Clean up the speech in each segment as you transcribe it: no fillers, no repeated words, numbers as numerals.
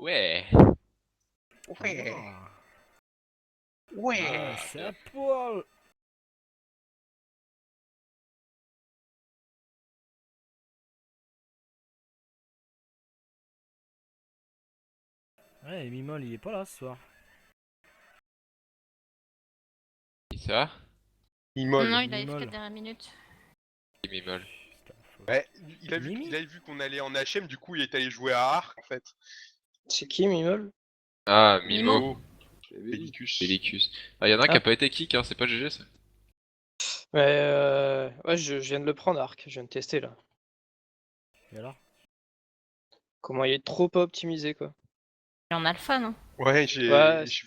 Ouais. Ouais. Ah, Ouais. c'est à poil. Ouais, Mimol il est pas là ce soir. Et ça? Mimol. Non, il a Mimol. F4 dernière minute. Et Mimol. Putain, faut- Ouais, il a Mimi vu qu'on allait en HM, du coup il est allé jouer à Arc en fait. C'est qui, Mimol? Ah, Mimo. Mimo. Bellicus. Bellicus. Ah, y'en a un qui Ah. a pas été kick, hein, c'est pas GG ça. Ouais, je viens de le prendre, Arc. Je viens de tester là. Et alors? Comment il est trop pas optimisé, quoi. Il est en alpha, non? Ouais, Ouais, j'ai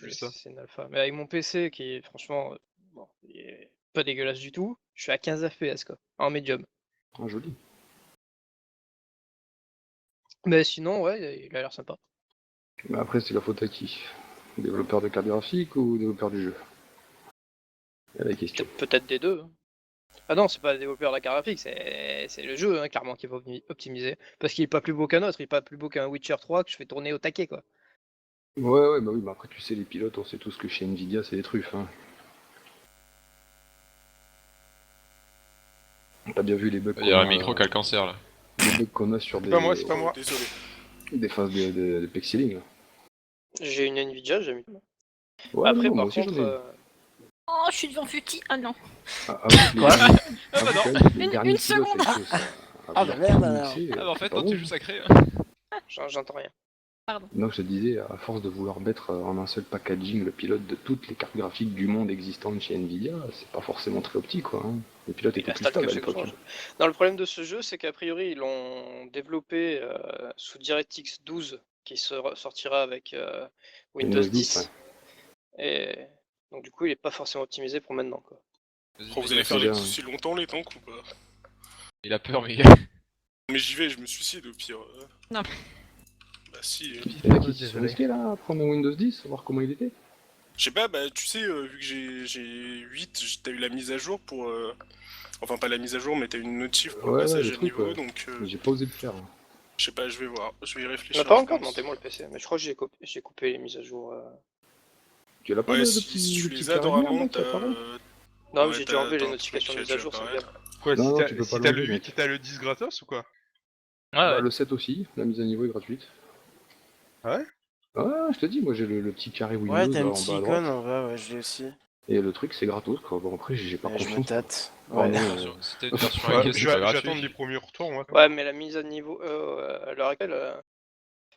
vu ça. c'est une alpha. Mais avec mon PC qui est franchement, bon, il est pas dégueulasse du tout, je suis à 15 FPS quoi, en médium. Ah, joli. Mais sinon, ouais, il a l'air sympa. Mais après, c'est la faute à qui? Développeur de carte graphique ou développeur du jeu? Il y a la question. Peut-être des deux. Hein. Ah non, c'est pas le développeur de la carte graphique, c'est le jeu hein, clairement qui est pas optimisé. Parce qu'il est pas plus beau qu'un autre, il est pas plus beau qu'un Witcher 3 que je fais tourner au taquet quoi. Ouais, bah oui, mais après, tu sais, les pilotes, on sait tous que chez Nvidia, c'est des truffes. Hein. T'as bien vu les bugs Il y a un micro qui a le cancer là. les bugs qu'on a sur des, Pas moi, c'est pas moi. Désolé. des phases de pixeling. Là. J'ai une Nvidia, j'ai mis. Ouais, Après, non, moi par aussi, contre, j'en ai. Oh, je suis devant Futi. Ah non. Quoi Une seconde. Ah bah merde, alors. Ah bah en fait, non, tu joues sacré. j'entends rien. Donc je te disais, à force de vouloir mettre en un seul packaging le pilote de toutes les cartes graphiques du monde existantes chez Nvidia, c'est pas forcément très optique quoi. Hein. Les pilotes étaient plus stables à l'époque. Hein. Non, le problème de ce jeu, c'est qu'a priori, ils l'ont développé sous DirectX 12, qui sortira avec Windows 10. Ouais. Et donc, du coup, il est pas forcément optimisé pour maintenant. Quoi. Oh, vous allez faire les aussi longtemps les tanks ou pas? Il a peur, mais. Mais j'y vais, je me suicide au pire. Non. Bah si. Il y en a qui se sont risqués là à prendre un Windows 10, voir comment il était. Je sais pas, bah tu sais, vu que j'ai 8, t'as eu la mise à jour pour... Enfin pas la mise à jour, mais t'as eu une notif pour le passage à niveau, donc... J'ai pas osé le faire. Hein. Je sais pas, je vais voir, je vais y On réfléchir. n'a pas encore demandé moi le PC, mais je crois que j'ai coupé les mises à jour. Tu l'as pas Ouais, le si petit, tu le les petit as carré noir, normalement, là, qui apparaît Non, mais ouais, j'ai déjà enlevé les t'as un notifications de truc mise à qui jour, ça apparaît. vient. Quoi, Non, si tu peux pas t'as le l'enlever, 8, mec. t'as le 10 gratos ou quoi? Bah, le 7 aussi, la mise à niveau est gratuite. Ouais. Ouais, je te dis, moi j'ai le petit carré Windows Ouais, t'as là, une en petite bas à icône droite. en bas, ouais, je l'ai aussi. Et le truc c'est gratos quoi. Bon après j'ai pas Ouais, je me confiance. tâte. Oh, Ouais. non, Si t'as une version Ouais, hackée, c'est pas j'attends gratuit. les premiers retours, moi. Ouais, mais la mise à niveau à l'heure actuelle.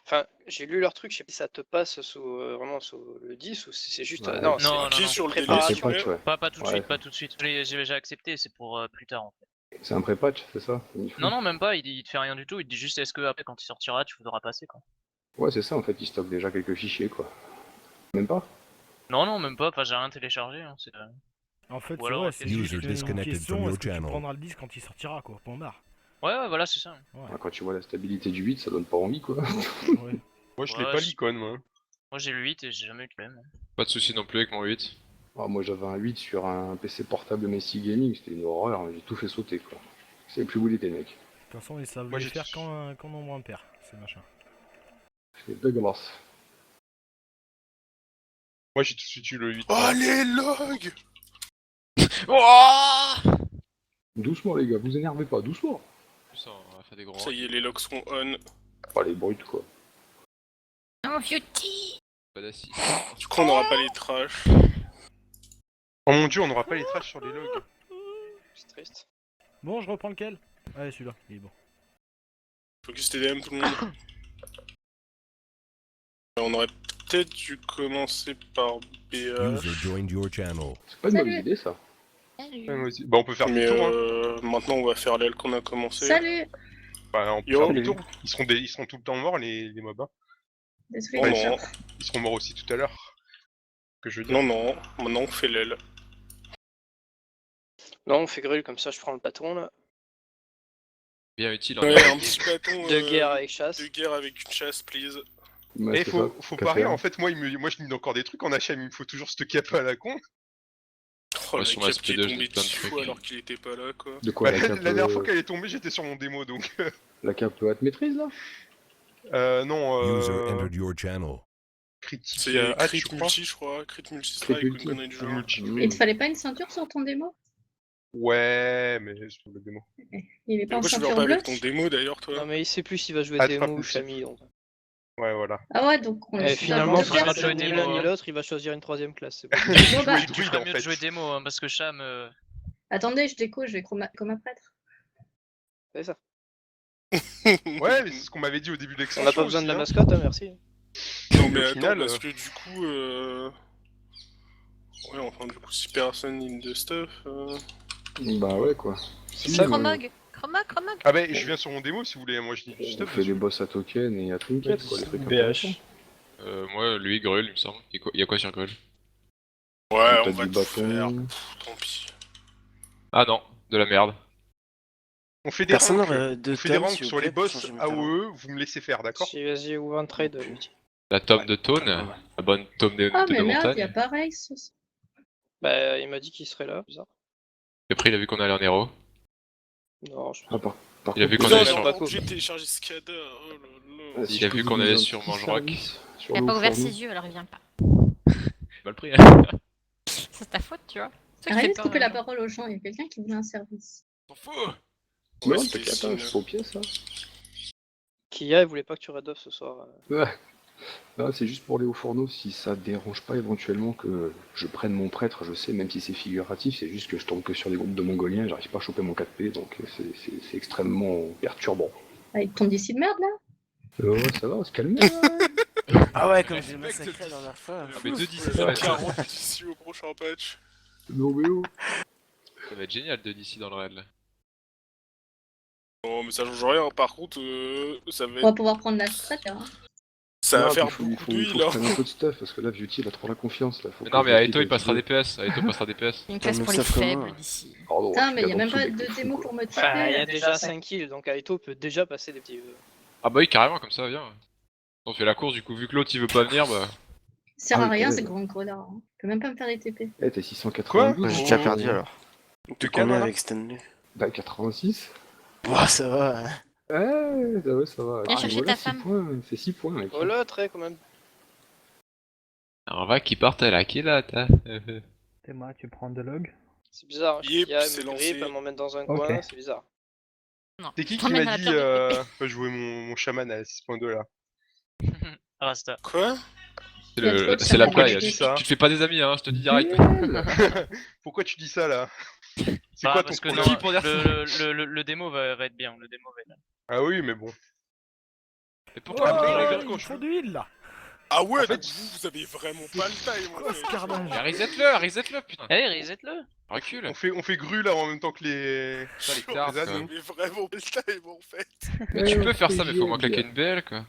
Enfin, j'ai lu leur truc, je sais pas si ça te passe sous vraiment sous le 10 ou si c'est juste. Ouais. Non, C'est c'est qui sur le préparation. délai, patch, ouais. Pas tout de Ouais. suite, pas tout de suite. J'ai déjà accepté, c'est pour plus tard en fait. C'est un pré-patch, c'est ça Non, même pas, il te fait rien du tout, il te dit juste est-ce que après quand il sortira tu voudras passer quoi. Ouais, c'est ça en fait, il stocke déjà quelques fichiers quoi. Même pas Non, même pas, enfin j'ai rien téléchargé. Hein, En fait, Ou alors, ouais, c'est User juste une disconnected question, from your est-ce que tu channel. prendras le disque quand il sortira, quoi, point barre. Ouais, voilà, c'est ça. Ouais. Quand tu vois la stabilité du 8, ça donne pas envie quoi. Ouais. Moi, je l'ai Ouais, pas l'icône, moi. Moi j'ai le 8 et j'ai jamais eu de problème. Pas de soucis non plus avec mon 8. Ah, moi j'avais un 8 sur un PC portable Messi Gaming, c'était une horreur, j'ai tout fait sauter quoi. C'est plus où il était mec. De toute façon, ils savent Moi, les j'ai- faire quand nombre impair, ces machins. C'est dégueulasse. Moi, j'ai tout de suite eu le 8. Oh les logs! Oh Doucement les gars, vous énervez pas, doucement. Ça, on va faire des gros. Ça y est, les logs sont on. Pas les brutes quoi. Oh, Futi. Pas d'assist. Du coup, on n'aura pas les trash. Oh mon dieu, on n'aura pas les trash sur les logs. C'est triste. Bon, je reprends lequel? Allez, celui-là, il est bon. Focus TDM tout le monde. On aurait peut-être dû commencer par BH. User joined your channel. C'est pas une Salut. bonne idée ça. Salut. Ouais, moi aussi. Bah, on peut faire Mais le tour, hein. maintenant on va faire l'aile qu'on a commencé. Salut. Bah, on peut Yo. faire le tour. Ils seront tout le temps morts, les mobs. Hein. Désolé. Oh Ouais, non, Ils seront morts aussi tout à l'heure. Que je veux dire. non, maintenant on fait l'aile. Non, on fait grille comme ça, je prends le bâton là. Bien utile en Ouais, fait. un petit bâton De guerre avec chasse. de guerre avec une chasse, please. Ouais, Et c'est faut ça, parier, café, en fait, moi je mine encore des trucs en HM, il me faut toujours ce cap à la con. Oh, Ouais, le sur cap ma qui est SP2, tombé j'ai plein de 10 fois trucs. alors qu'il était pas là, quoi. De quoi Bah, la la cape, dernière fois qu'elle est tombée, j'étais sur mon démo, donc... la cape à te maîtrise là Non, User entered your channel. critique C'est hack, crit je crois. multi, je crois. Crit multi strike ou une multi. connerie du genre. Multi. Il te fallait pas une ceinture sur ton démo? Ouais, mais c'est pour le démo. Il est pas en Pourquoi tu ceinture vas pas bleue? avec ton démo d'ailleurs, toi? Non, mais il sait plus s'il va jouer Ah, démo frappe ou aussi. Chamille. Donc. Ouais, voilà. Ah ouais, donc on Et est finalement, il s'il fera va jouer ni démo, l'un ni hein. l'autre, il va choisir une troisième classe. C'est bon. Bon, bah, Jouer Tu druide, ferais en mieux de fait. jouer démo, hein, parce que Cham. attendez, je déco, je vais comme un prêtre. C'est ça. Ouais, mais c'est ce qu'on m'avait dit au début de On l'extension. n'a pas besoin de la aussi, mascotte, hein, merci. Non mais Au attends, final, parce que du coup... Ouais, enfin du coup, si personne in the stuff... Bah ouais, quoi. C'est ça, Chromog, Chromog. Ah bah, je viens sur mon démo si vous voulez. Moi, je dis On stuff fait des dessus. boss à token et à trinket, quoi, les trucs intéressants. Moi, lui, Grul, il me semble. Il y a quoi sur Grul? Ouais, T'as on va du tout faire. bâton. Pff, tant pis. Ah non, de la merde. On fait des Personne ranks. n'aurait de On fait des thème, ranks s'il vous sur les plaît, pour boss changer mes talents. AOE, vous me laissez faire, d'accord? Si, vas-y, ouvre un trade. Multi. La tome de Tone, la bonne tome de, Ah, de mais merde, il y a montagne. pareil. Ce... Bah, il m'a dit qu'il serait là, bizarre. Et après, il a vu qu'on allait en héros. Non, je Ah, par Il a vu contre, qu'on Putain, allait on sur... est obligé de télécharger Scada, oh là là. si Il a je peux vu vous qu'on donner allait un sur petit Mangerock. service sur Il a le pas ouvert fourneau. ses yeux, alors il vient pas. C'est pas le prix. C'est ta faute, tu vois. Arrête de peur, couper la gens. parole aux gens, il y a quelqu'un qui voulait un service. T'en fous. Non, Ouais, t'inquiète, c'est hein, une- je suis au pied, ça. Kia, elle voulait pas que tu raid off ce soir. Ouais. Ah, c'est juste pour les hauts fourneaux, si ça dérange pas éventuellement que je prenne mon prêtre, je sais, même si c'est figuratif, c'est juste que je tombe que sur des groupes de Mongoliens, j'arrive pas à choper mon 4P, donc c'est extrêmement perturbant. Avec ton DC de merde là Ouais, ça va, on se calme. Ouais. Ah ouais, comme j'ai Mec, massacré c'est- la dernière fois. Ah, mais deux d'ici, Ouais, ça va être 40 d'ici au prochain patch. Non mais oh. ça va être génial de d'ici dans le raid là. Non, mais ça change rien. Par contre, ça va On va être... pouvoir prendre la strat hein. Ça va Non, faire puis il beaucoup faut d'huile. que je hein. prenne un peu de stuff, parce que là, Viewty, il a trop la confiance, là. Faut Mais que non, je mais le Aito quitte il passera un petit DPS. Aito passera DPS. Une classe mais pour les sauf que moi- faibles d'ici. peu. Pardon, Putain, je mais suis il y a même d'abord pas sous de les coups, démo quoi. pour motiver. Ah, il y a là. déjà 5 kills, donc Aito peut déjà passer des petits. Ah bah oui, carrément, comme ça, viens. On fait la course, du coup, vu que l'autre il veut pas venir, bah. Ça sert Ah à oui, rien, ouais. c'est grand connard. Hein. Je peux même pas me faire les TP. Eh, t'es 692. Ouais, j'ai déjà perdu alors. De De calme, combien là avec Stanley? Bah, 86. Ouah, ça va. Hein. Ouais, ça va, ça va. Viens chercher ta 6 femme. points, c'est 6 points, mec. Oh là, très quand même. On va qui parte à la Kilat, hein. T'es moi, tu prends de log. C'est bizarre. Yep, Kia, c'est elle me lancé. grippe, elle m'emmène dans un Ok. coin, c'est bizarre. Non. C'est qui Je t'emmène m'a à la dit pire des TP. pas jouer mon chaman à 6.2 là? Rasta. Quoi? C'est Il y a trop de c'est la chamans plage. qui Tu, dit ça tu te fais pas des amis, hein, je te dis direct. Pourquoi tu dis ça là? C'est Ah, quoi ton parce que problème? non, Pour dire le démo va être bien. Le démo va être bien. Ah oui, mais bon. Mais pourquoi Oh, tu rigole rigoles quand il je- faut de l'huile là. Ah ouais, En fait, donc vous avez vraiment pas le time. Quoi ce carnage? Mais reset-le, putain. Allez, reset-le. Recule. on fait grue là en même temps que les. Putain, les Vous cartes, Les quoi. ânes. avez vraiment pas le time en fait. Mais tu peux faire ça, mais faut au moins claquer une BL, quoi.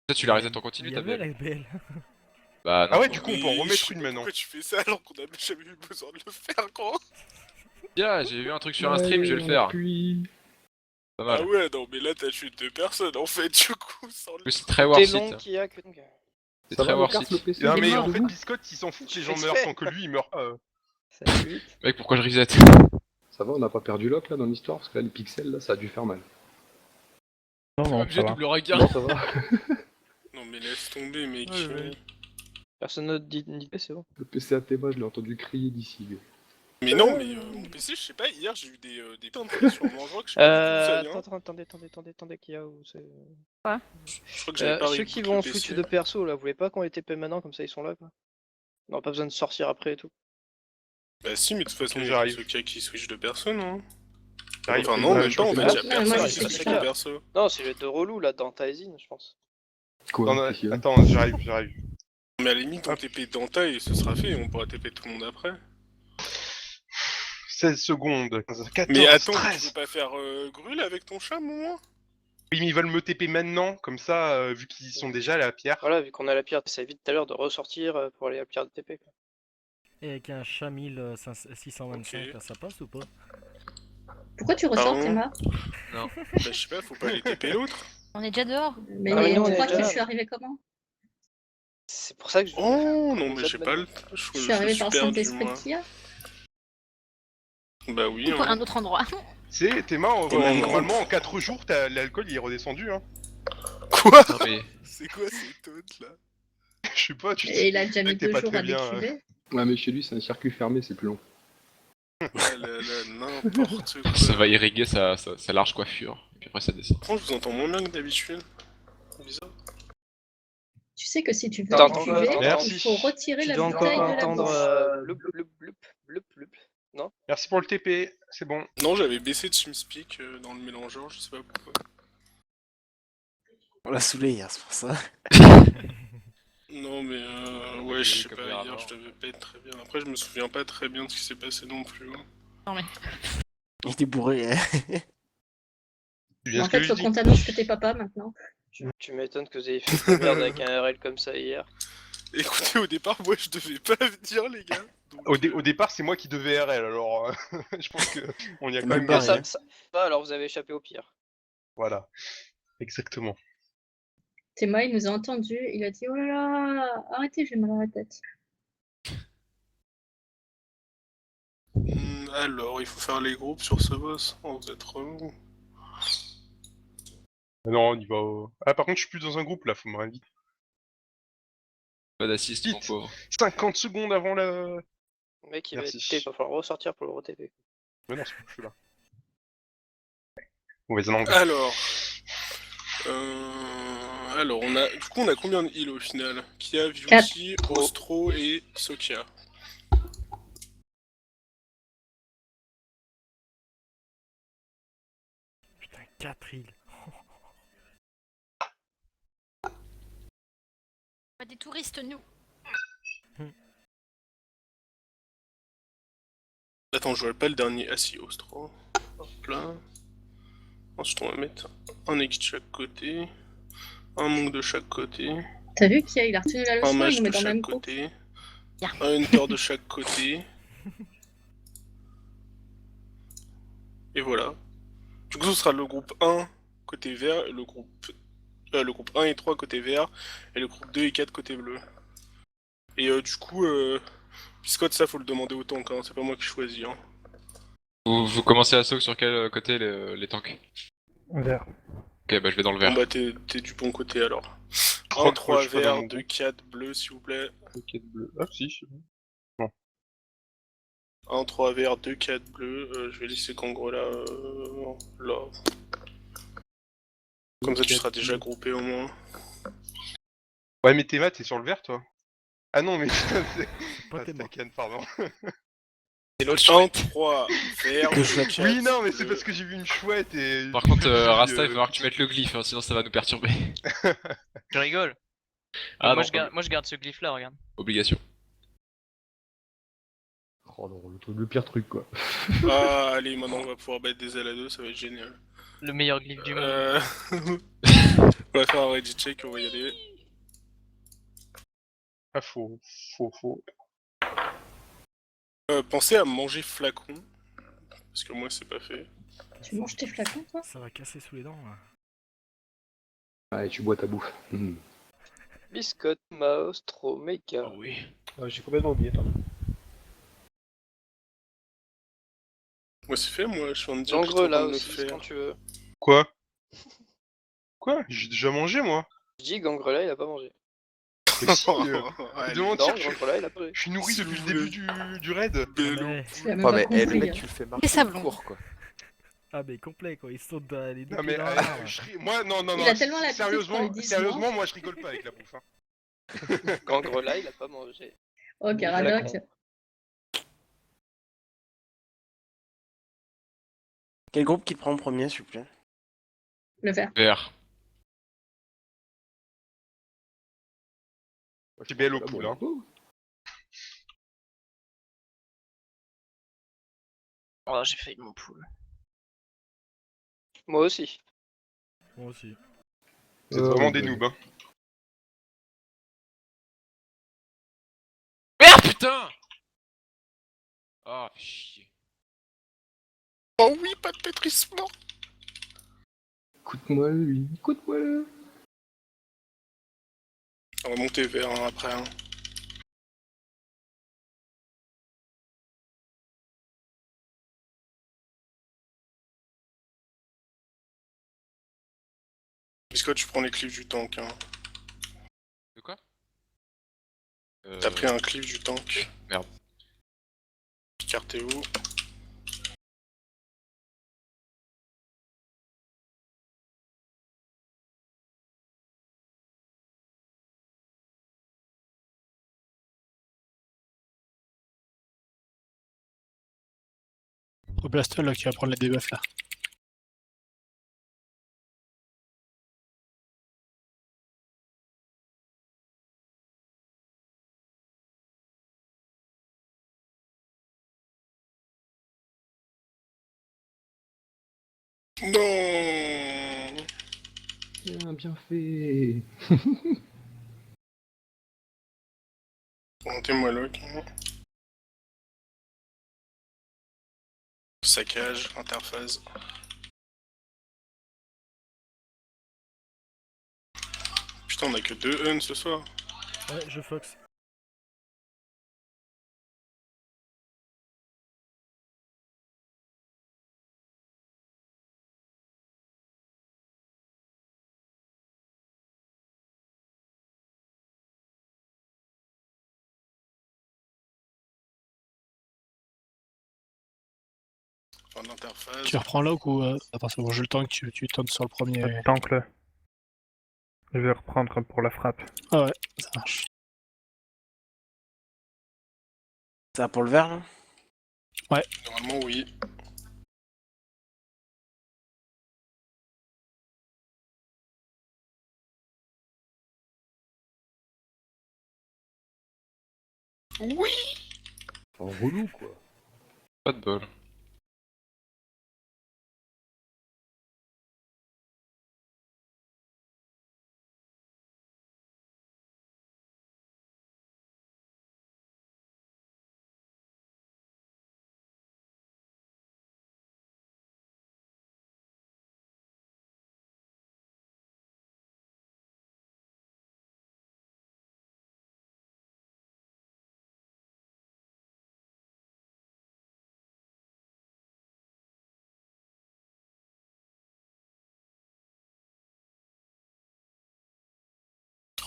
Ça, tu la reset en continu, Il y ta avait BL. la BL. Bah non. Ah ouais, du coup on peut en Mais remettre je sais une pas maintenant. Pourquoi tu fais ça alors qu'on a jamais eu besoin de le faire, gros? Tiens, j'ai vu un truc sur un stream, je vais le faire. Puis... Pas Ah mal. ouais, non, mais là t'as tué 2 personnes en fait, du coup, sans le. Mais c'est très T'es worth long, it. Kia, que. C'est Ça très va, le worth carte, le it. PC Non Il est mais mort, en fait vous. Biscotte il s'en fout que les Tu gens fais meurent exprès. sans que lui il meure pas. Salut. Mec, pourquoi je reset? Ça va, on n'a pas perdu lock là dans l'histoire, parce que là, les pixels là, ça a dû faire mal. Non, J'ai non, obligé ça de va. double regard. Non, ça va. Non, mais laisse tomber, mec. Ouais, ouais. Personne ne dit c'est bon. Le PC à Théma, je l'ai entendu crier d'ici. Mais non, mais mon PC, je sais pas, hier j'ai eu des putains de trucs sur Mangerock, je sais pas d'où ça vient. Attendez, Kia, où c'est. Je crois que j'avais pas Ceux reboot qui le vont PC. switch de perso là, vous voulez pas qu'on les TP maintenant, comme ça ils sont là quoi? Non, pas besoin de sortir après et tout. Bah si, mais de toute façon, Ok, il y a j'arrive. ceux qui switch de personne, hein. J'arrive. Enfin non, en même temps, en fait, Ah, y'a moi, personne je qui sais switch pas. de perso. Non, c'est le de relou là dans Taizin, je pense. Quoi Attends, qu'est-ce qu'il y a attends, j'arrive. Mais à la limite, on TP Danta et ce sera fait, on pourra TP tout le monde après. 16 secondes. 14, Mais attends, tu 13. veux pas faire Grul avec ton chat, moi? Oui, mais ils veulent me TP maintenant, comme ça, vu qu'ils sont déjà à la pierre. Voilà, vu qu'on a la pierre, ça évite tout à l'heure de ressortir pour aller à la pierre de TP quoi. Et avec un chat 1625, Ok. là, ça passe ou pas? Pourquoi tu ressors, Pardon Théma? Bah je sais pas, faut pas aller TP l'autre. On est déjà dehors. Mais Ah, mais nous, on tu est crois que déjà je là. suis arrivé comment? C'est pour ça que je. Oh non, Vous mais êtes j'ai pas le... Je suis arrivé par le perdu, Saint-Esprit moi. de Kia. Bah oui, Pour hein. un autre endroit. C'est, t'es marrant, Comme un normalement en 4 jours, l'alcool il est redescendu. Hein. Quoi? Non, mais C'est quoi ces taunts là? Je sais pas, tu Et il a déjà mis t'es 2 pas jours très à bien, décriver. Ouais, mais chez lui, c'est un circuit fermé, c'est plus long. Ah là là, n'importe quoi. ça va irriguer sa large coiffure. Et puis après ça descend. Franchement, je vous entends moins bien que d'habitude. Bizarre. Tu sais que si tu veux T'entends décriver, quoi? Merci. il faut retirer Tu la dois encore bouteille de la entendre bouche. bloup bloup bloup bloup bloup. Non? Merci pour le TP, c'est bon. Non, j'avais baissé TeamSpeak dans le mélangeur, je sais pas pourquoi. On l'a saoulé hier, c'est pour ça. Non, mais ouais, Oui, je sais comme pas, par hier rapport. je devais pas être très bien. Après, je me souviens pas très bien de ce qui s'est passé non plus. Hein. Il était bourré. Hein. Tu viens En ce que fait, je faut dis. qu'on t'annonce que t'es papa maintenant. Tu m'étonnes que vous ayez fait de la merde avec un RL comme ça hier. Écoutez, au départ, moi je devais pas venir, les gars. Donc, Au départ, c'est moi qui devais RL, alors je pense que on y a T'as quand même même pas gagné. rien. Ça va, alors vous avez échappé au pire. Voilà, exactement. Théma, il nous a entendus, il a dit oh là là, arrêtez, j'ai mal à la tête. Alors, il faut faire les groupes sur ce boss. Oh, vous êtes relou. Ah non, on y va au... Ah, par contre, je suis plus dans un groupe, là, faut me réinviter. Pas d'assist, mon Vite. pauvre. 50 secondes avant la... Le mec, il va Merci. être il va falloir ressortir pour le re-TP. Mais non, c'est bon, je suis là. Mauvaise langue. Alors... Alors, on a combien de heals au final? Kia, Viuti, Ostro et Sokia. Putain, 4 îles. Pas des touristes, nous. Attends, je vois pas le dernier. Ah si, Ostro. Hop là. Ensuite, on va mettre un X de chaque côté. Un monk de chaque côté. T'as vu qu'il a retenu la Un leçon, il mage nous met de dans le chaque même groupe. côté. Yeah. Un hunter de chaque côté. Et voilà. Du coup, ce sera le groupe 1 côté vert, et le groupe 1 et 3 côté vert, et le groupe 2 et 4 côté bleu. Et du coup, Biscotte, ça faut le demander au tank, hein, c'est pas moi qui choisis. Hein. Vous commencez à saut sur quel côté les tanks? Vert. Ok, bah je vais dans le Bon vert. bah t'es du bon côté alors. Oh, 1, 3 je suis pas dans vert, mon 2, groupe. 4 bleu s'il vous plaît. Ok, bleu. Ah, si, c'est bon. 1, 3 vert, 2, 4 bleu. Je vais laisser Kangro là. Là. Comme ça tu seras déjà groupé au moins. Ouais, mais Théma, t'es sur le vert, toi? Ah non, mais... c'est pas ah, Théma. c'est Ken, pardon. Et l'autre 1, 3 vert, 2, 4 Oui, non, mais c'est bleu. parce que j'ai vu une chouette et... Par contre, Rasta, il va falloir que tu mettes le glyphe, hein, sinon ça va nous perturber. Tu rigoles. Ah moi, non, je garde ce glyphe là, regarde. obligation. Oh non, le pire truc, quoi. Ah, allez, maintenant on va pouvoir battre des LA2, ça va être génial. Le meilleur glyphe du monde. On va faire un ready check, on va y aller. Ah, faux. Pensez à manger flacon, parce que moi c'est pas fait. Tu manges tes flacons, toi? Ça va casser sous les dents. Là. Allez, tu bois ta bouffe. Biscotte, Maos, Mecha. Oh oui. J'ai complètement oublié, pardon. Moi c'est fait, moi je viens de dire que Gangre j'étais en là train de le aussi, faire. quand tu veux. Quoi? Quoi? J'ai déjà mangé, moi. Je dis Gangre là, il a pas mangé. Mais si, Allez, de Non, mentir, je Gangre là, il a pas mangé. suis nourri S'il depuis vous le début du raid. Bello. Mais- Tu l'as même Ouais, pas mais compris. le mec, hein. tu le fais Et marcher ça tout blonde. court, quoi. Ah, mais complet quoi, il saute dans les deux Non, pieds mais dans l'arbre. moi, non, Il a tellement la petite qu'on sérieusement, lui dise sérieusement, non. moi je rigole pas avec la bouffe. Hein. Gangre là, il a pas mangé. Oh, Caradoc. Quel groupe qui te prend en premier, s'il vous plaît? Le vert. Vert. C'est belle au poule, hein. Oh, j'ai failli mon poule. Moi aussi. Moi aussi. Vous êtes vraiment des noobs, hein. Merde, putain! Ah, chier. Oh oui, pas de pétrissement. Écoute-moi lui, écoute-moi. On va monter vers après. Hein. Biscotte, je prends les clips du tank. Hein. De quoi T'as pris un clip du tank. Merde. Cartéo. Reblaston là qui va prendre la debuff là. Non. Bien fait. Montez-moi lock. Saccage, interface. Putain, on a que 2 uns ce soir. Ouais, je fox. En interface. Tu reprends lock ou à partir du jeu le tank, tu tentes sur le premier. Tank-le. Je vais reprendre pour la frappe. Ah ouais, ça marche. Ça pour le vert là? Normalement, oui. En relou quoi. Pas de bol.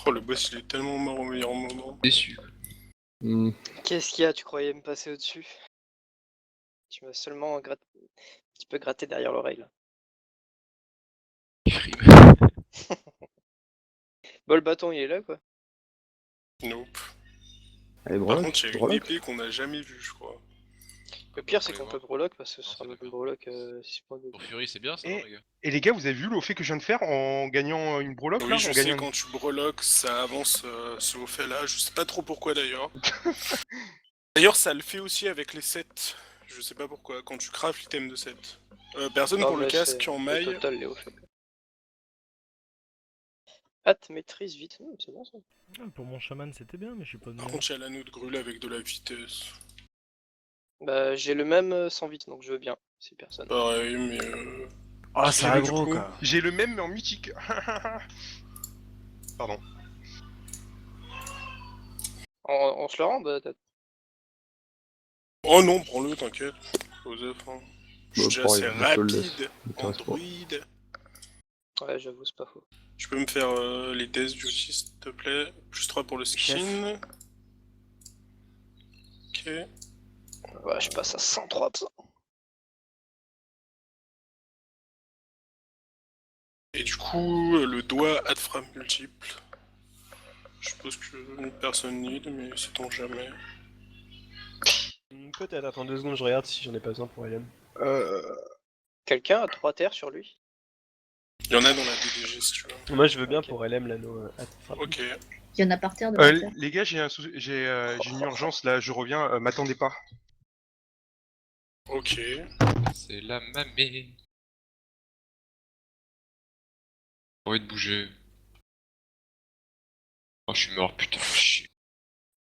Oh, le boss, il est tellement mort au meilleur moment. Déçu. Qu'est-ce qu'il y a? Tu croyais me passer au-dessus? Tu m'as seulement un petit peu gratté derrière l'oreille là. Il frime. Bon, le bâton il est là quoi. Nope. Allez, Par breloque, contre, il y a une breloque. épée qu'on a jamais vue, je crois. Le pire c'est Allez qu'on voir. peut breloque parce que ce Non, sera c'est un peu d'accord. breloque 6 points de. Pour Fury, c'est bien ça, Et- non, les gars? Et les gars, vous avez vu le fait que je viens de faire en gagnant une breloque là Oui, en je sais, gagnant... quand tu breloques, ça avance ce haut fait là. Je sais pas trop pourquoi d'ailleurs. D'ailleurs, ça le fait aussi avec les sets. Je sais pas pourquoi, quand tu craftes l'item de set. Personne Non, pour le mais casque c'est en le maille. total, Léo fait. Hâte, maîtrise, vite. Non, c'est bon ça. Ah, pour mon chaman, c'était bien, mais je suis pas de Par mieux. contre, il y a l'anneau de grûle avec de la vitesse. Bah, j'ai le même sans vite donc je veux bien. Si personne. Pareil, mais Oh, j'ai c'est le aggro coup. quoi. J'ai le même mais en mythique. Pardon. On se le rend, bah, Oh non, prends-le, t'inquiète. Joseph, hein. Je suis déjà pareil, assez je te le laisse. rapide en m'intéresse pas. druide. Ouais, j'avoue, c'est pas faux. Tu peux me faire les deaths du aussi, s'il te plaît. Plus 3 pour le skin. Ok. Ouais, je passe à 103%. Et du coup, le doigt a de frappe multiple. Je suppose que personne need, mais sait-on jamais. Peut-être, attends 2 secondes, je regarde si j'en ai pas besoin pour LM. Quelqu'un a 3 terres sur lui? Il y en a dans la DDG si tu veux. Moi je veux bien Ok. pour LM l'anneau. Ok. Il y en a par terre de par terre. Les gars, j'ai une urgence là, je reviens, m'attendez pas. Ok. C'est la mamée. J'ai envie de bouger. Oh, je suis mort, putain, chier.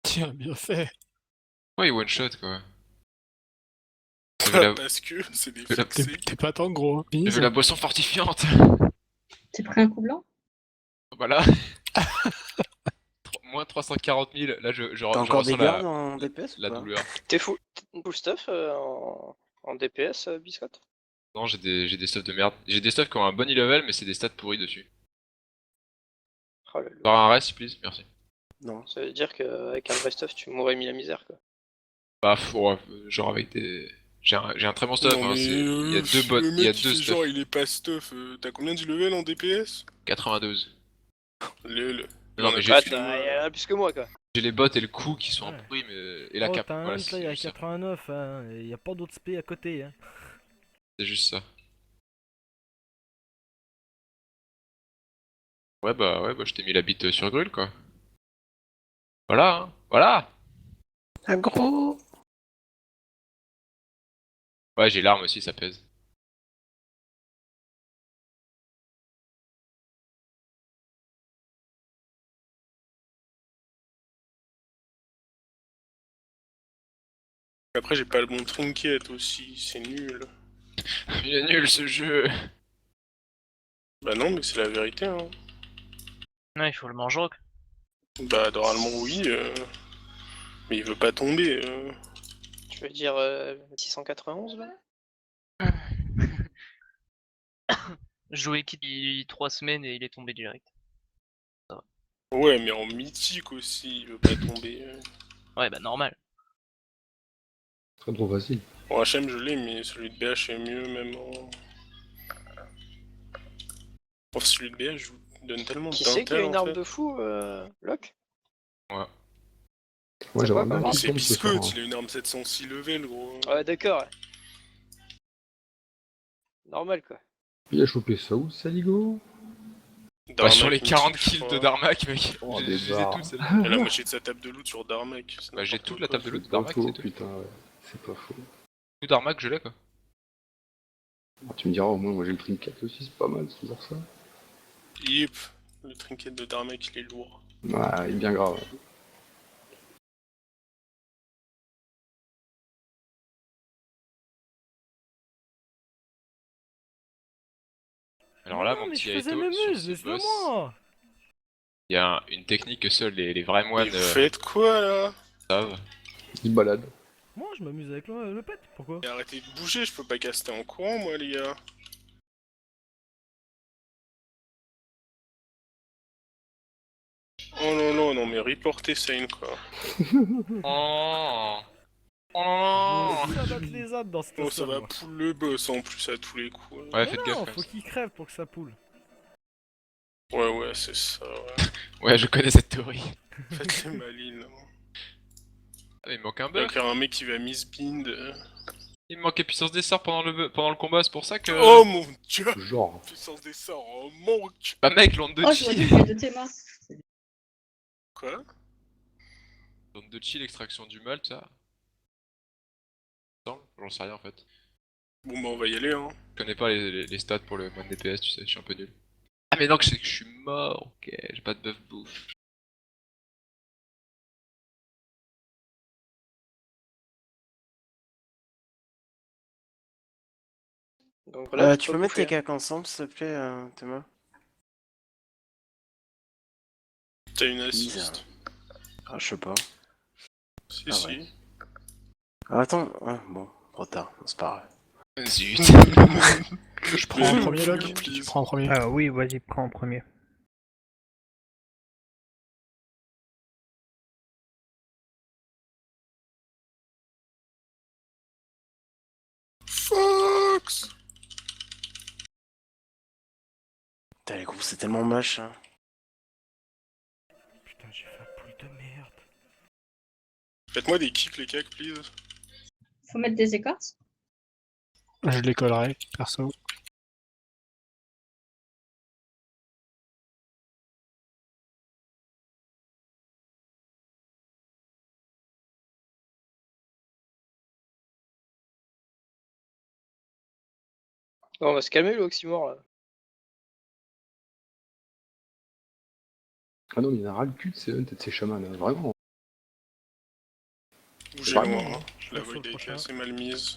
Tiens, bien fait. Ouais, il one shot quoi. J'avais la... Parce que c'est des la- fixés. T'es pas tant gros. Hein. j'avais la boisson fortifiante. T'as pris un coup blanc? Voilà. Moins 340 000, là je T'as je encore des ressens gardes la, en DPS ou la pas? douleur. T'es full stuff en DPS, Biscotte? Non, j'ai des stuffs de merde. J'ai des stuffs qui ont un bon e-level, mais c'est des stats pourris dessus. Oh, le- Par un reste, please, merci. Non. Ça veut dire qu'avec un vrai stuff, tu m'aurais mis la misère, quoi. Bah, ouais, genre avec des... J'ai un très bon stuff, Non, hein, mais, il y a deux bots, le il y a mec, deux fait genre, stuff. il est pas stuff. T'as combien de level en DPS 92. Le. Non, mais Ah, j'ai il y en a plus que moi, quoi. les bots et le coup qui sont Ouais. pourris, mais... et la Oh, cape, t'as un voilà, hunt, là, il y a c'est 89, hein. Il y a pas d'autres spé à côté, hein. juste ça. Ouais, bah je t'ai mis la bite sur grul, quoi. Voilà, hein, voilà. Un gros. Ouais, j'ai l'arme aussi, ça pèse. Après, j'ai pas le bon trinket aussi, c'est nul. Il est nul ce jeu. Bah non, mais c'est la vérité, hein. Non, il faut le manger. Bah, normalement, oui. Mais il veut pas tomber. Tu veux dire 691, là? Je jouais Kid il y a 3 semaines et il est tombé direct. Ouais, mais en mythique aussi, il veut pas tomber. Ouais, bah normal. Très trop facile. Bon, HM, je l'ai, mais celui de BH est mieux, même en. Enfin, celui de BH, je vous donne tellement Qui c'est qui a d'intel, une en arme fait. de fou, Locke? Ouais. Ouais, j'aimerais quoi, bien comme qu'il C'est tombe ce soir. Biscotte, il a une arme 706 level, gros. Ouais, d'accord, ouais. Normal, quoi. Il a chopé ça où, Saligo? Bah, sur les Darmak, 40 mythique, je kills de crois. Darmak, mec. Oh, je des les ai barres. toutes, celles-là. Et la moitié de sa table de loot sur Darmak. c'est Bah, j'ai n'importe toute la quoi. table de loot de C'est pas Darmak, faux, c'est tout. putain, ouais. C'est pas faux. Tout Darmak, je l'ai, quoi. Tu me diras, au moins, moi j'ai le trinket aussi, c'est pas mal, c'est toujours ça. Yep, le trinket de Darmak, il est lourd. Ouais, il est bien grave. Alors là, non, mon mais petit je faisais Aito, mes sur muses, ce boss, laisse-le-moi. il y a une technique que seuls les vrais moines Mais vous faites quoi, là? savent. Il balade. Moi, je m'amuse avec le pet, pourquoi? Et arrêtez de bouger, je peux pas caster en courant, moi, les gars. Oh non, non, non, mais reportez Sane, quoi. Oh. Oh. Ça batte les ânes dans cette Oh, ça va serve. poule le boss en plus à tous les coups. Ouais, Mais faites non, gaffe, quand faut même. qu'il crève pour que ça poule. Ouais, ouais, c'est ça, ouais. Ouais, je connais cette théorie. Faites les malines. Ah, mais il me manque un Il y a buff. encore un mec qui va misbind. Il me manquait puissance des sorts pendant le combat, c'est pour ça que... Oh mon dieu! Genre. Puissance des sorts en manque! Bah mec, l'onde de Oh, je vois chill. du bruit de tes mains. Quoi? L'onde de chill, extraction du mal, tout ça. J'en sais rien en fait. Bon bah on va y aller, hein. Je connais pas les stats pour le mode DPS, tu sais, je suis un peu nul. Ah mais non, je sais que je suis mort, ok, j'ai pas de buff bouffe. Donc voilà, Tu peux mettre tes cacs ensemble, s'il te plaît, Thomas? T'as une assist? Ah, je sais pas. Si, Ah si. ouais. Ah, attends, ah, bon, trop tard, c'est pas grave. Zut. Je prends en premier, Locke. Tu prends en premier. Ah oui, vas-y, prends en premier. Fox! Putain, les groupes, c'est tellement moche, hein. Putain, j'ai fait un poule de merde. Faites-moi des kicks, les cacs, please. Faut mettre des écorces. Je les collerai, perso. Bon, on va se calmer, le Oxymore, là. Ah non, mais il y en a ras le cul de ces hunts et de ces chamans, là, vraiment. Bougez-moi, Vraiment. hein. La Sur le void est prochain. assez mal mise.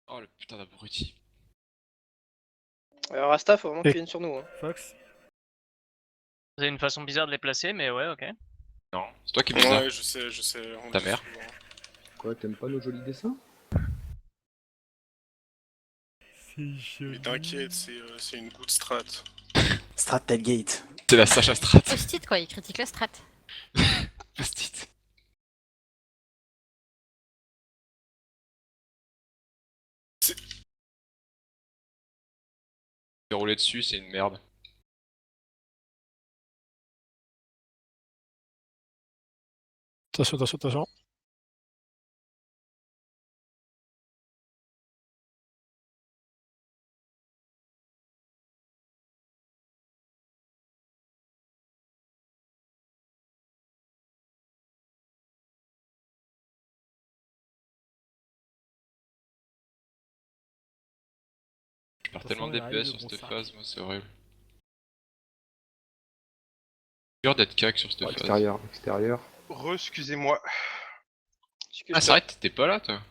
Oh le putain d'abruti. Alors, Rasta, faut vraiment Et- qu'il vienne sur nous, hein. Fox. Vous avez une façon bizarre de les placer, mais ouais, ok. Non, c'est toi qui me dis ça. Ouais, je sais, on Ta dit mère. souvent. Quoi, t'aimes pas nos jolis dessins? C'est joli. Mais t'inquiète, c'est une good strat. Strat tailgate. C'est la Sacha Strat. Post-it quoi, il critique la strat. Post-it. Rouler dessus, c'est une merde. Attention, attention, attention. Je perds tellement Attention, il d'DPS arrive, sur le cette gros sac. phase, moi c'est horrible. Dur d'être cac sur cette phase. Extérieur, extérieur. Excusez-moi. Ah c'est vrai que t'étais pas là toi.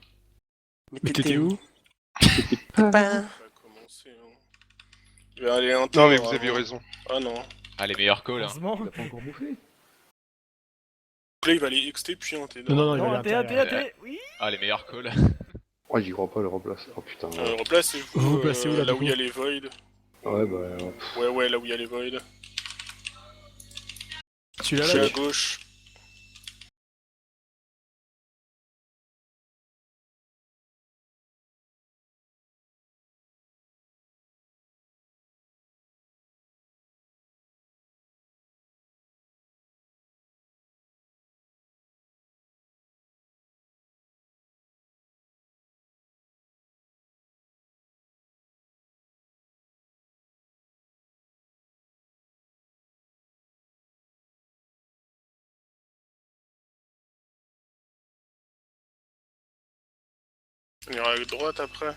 Mais t'étais où? Pas. Ça va commencer, hein. Je vais aller un Non tour, mais vous hein. avez raison. Ah non. Ah les meilleurs calls hein. Heureusement. Il a pas encore bouffé. Là, il va aller XT puis un T. Non, non, non, il Non, va aller à l'intérieur. t'es, oui. Ah les meilleurs calls. Oh, j'y crois pas, le replace. Oh putain. Replacez-vous Vous placez où, là, là du où il y a coup les voids. Ouais, bah. Ouais, là où il y a les voids. Celui-là, Je suis là, à gauche. On ira à droite après.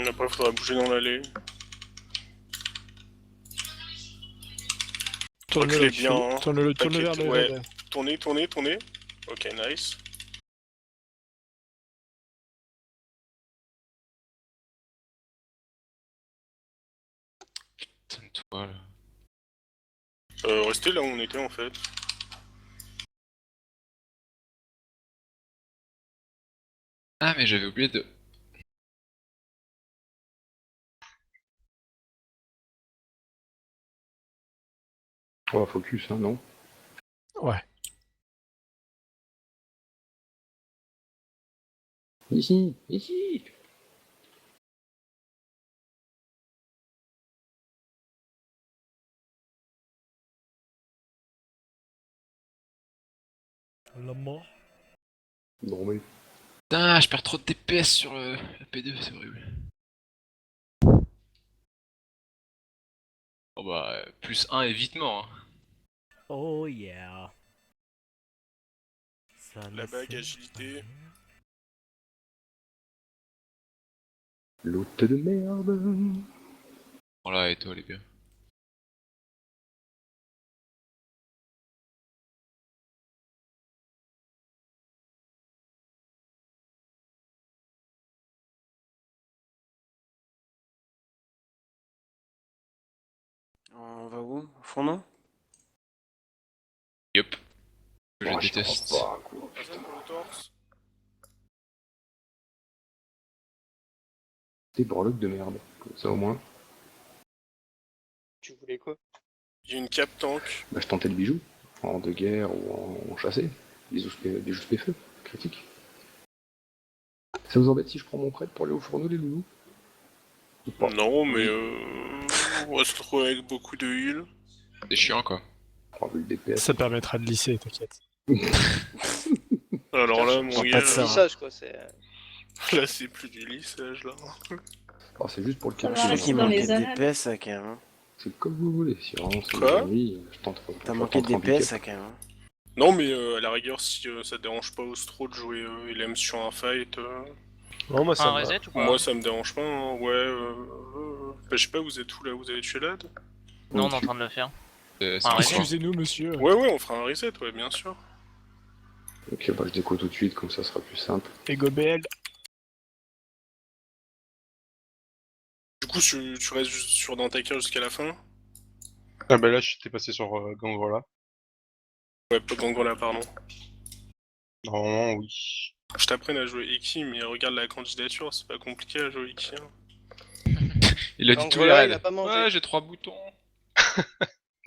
Après, faudra bouger dans l'allée. tourne-le Reculez là, bien, hein. tourne-le vers T'inquiète, le ouais. vers. Tournez. Ok, nice. Putain de toile. Restez là où on était en fait. Ah mais j'avais oublié de... Oh, focus, hein, non? Ouais. Ici, ici. La mort. Non, mais. Putain, je perds trop de DPS sur le P2, c'est horrible. Oh bah, plus 1 évitement. Hein. Oh yeah. Ça La laisse bague, une agilité. barrière. L'hôte de merde. Oh là, et toi les gars. On va où? Au fond, non? Yup. Je Oh, j'y déteste. crois pas, quoi. Personne pour le torse. Des breloques de merde. Comme ça, au moins. Tu voulais quoi? Il y a une cape tank. Bah, je tentais le bijou. En de guerre ou en chassé. Des jeux feu. Critique. Ça vous embête si je prends mon prêtre pour aller au fourneau, les loulous? Ou pas? Non, mais on va se retrouver avec beaucoup de heal. C'est chiant quoi. Oh, vu le DPS. Ça te permettra de lisser, t'inquiète. Alors là, mon Pas gars, de ça. Lissage quoi, c'est. là c'est plus du lissage là. Oh, c'est juste pour le Ça va Je calcul. sais qu'il dans manquait les de annales. DPS, ça, quand même. Hein. C'est comme vous voulez. Si vraiment c'est Quoi aujourd'hui, je tente. T'as je manqué de tente DPS, handicap. ça, quand même. Hein. Non, mais à la rigueur, si ça te dérange pas Ostro de jouer LM sur un fight, Non, moi Un ça me va. reset ou pas? moi ça me dérange pas. Hein. Ouais, bah, je sais pas, vous êtes où là? Vous avez tué Lad? Non, on est en train de le faire. C'est Ah, pas ouais. chiant. Excusez-nous, monsieur. Ouais, on fera un reset, ouais, bien sûr. Ok, bah je déco tout de suite, comme ça sera plus simple. Et GoBL. Du coup, tu restes juste sur Dantaker jusqu'à la fin. Ah bah là, j'étais passé sur Gangrola. Ouais, pas Gangrola, pardon. Normalement, oui. Je t'apprenne à jouer Iki, mais regarde la candidature, c'est pas compliqué à jouer Iki. Hein. Il a dit Donc tous voilà, les il a raids. pas mangé. Ouais, j'ai 3 boutons.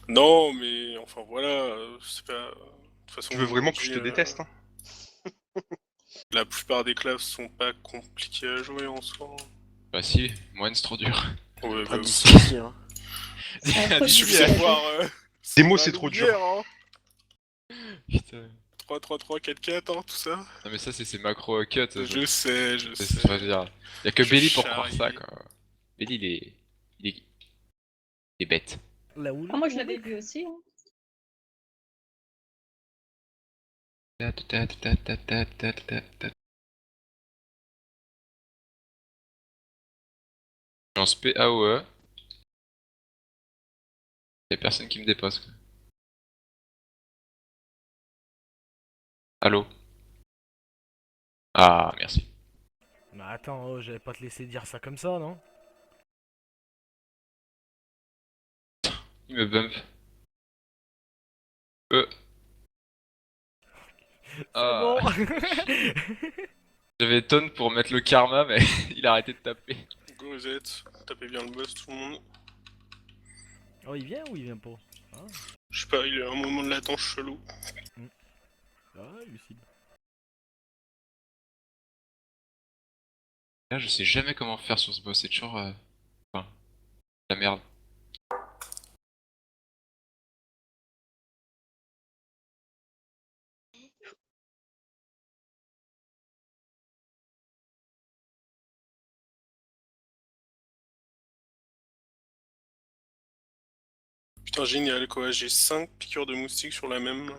Non, mais enfin voilà, c'est pas. De toute façon, Tu veux vraiment que je te aujourd'hui, déteste, hein? La plupart des classes sont pas compliquées à jouer en soi. Bah si, Moine c'est trop dur. Ouais, Pas bah, d'ici ici, hein. trop il suffit difficile de à voir. Démo, la c'est trop dur. lumière, hein. Putain. 3-3-3, 4-4, hein, tout ça. Non mais ça c'est macro cut. Je sais, je C'est sais. pas dire. Y'a que Je Belly pour charrie. croire ça quoi. Belly il est bête. La houle. Ah, moi je l'avais vu aussi. Hein. Je lance PAOE. Y'a personne qui me dépasse quoi. Allô? Ah merci. Mais attends, oh, j'allais pas te laisser dire ça comme ça, non? Il me bump. Euh. Ah. Bon. J'avais Tone pour mettre le karma mais il a arrêté de taper. Go Z, tapez bien le boss tout le monde. Oh, il vient ou il vient pas? Ah, Je sais pas, il y a un moment de latence chelou. ah lucide. Là je sais jamais comment faire sur ce boss, c'est toujours enfin, la merde. Putain, génial quoi, j'ai 5 piqûres de moustiques sur la même.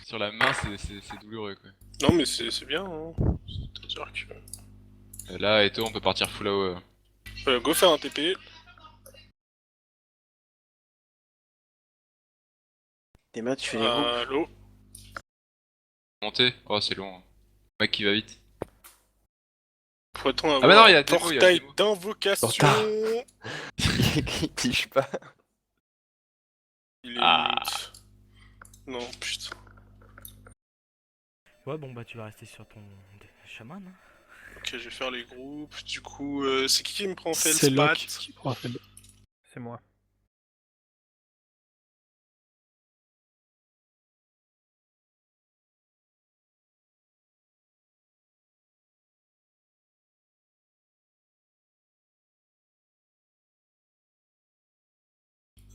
Sur la main c'est douloureux quoi. Non, mais c'est bien, hein. C'est-à-dire que. Là Eto on peut partir full AOE. Go faire un TP. Théma, tu fais les groupes. Allô. Monter? Oh c'est long. Hein. Mec qui va vite. Pourrait-on avoir Ah bah non, il y a un démo, il y a portail démo. d'invocation? Il tige pas. Il est Ah. mute. Non, putain. Ouais, bon, bah tu vas rester sur ton chaman. Hein. Ok, je vais faire les groupes. Du coup, c'est qui me prend C'est Feldspat? Locke qui prend Fel. C'est moi.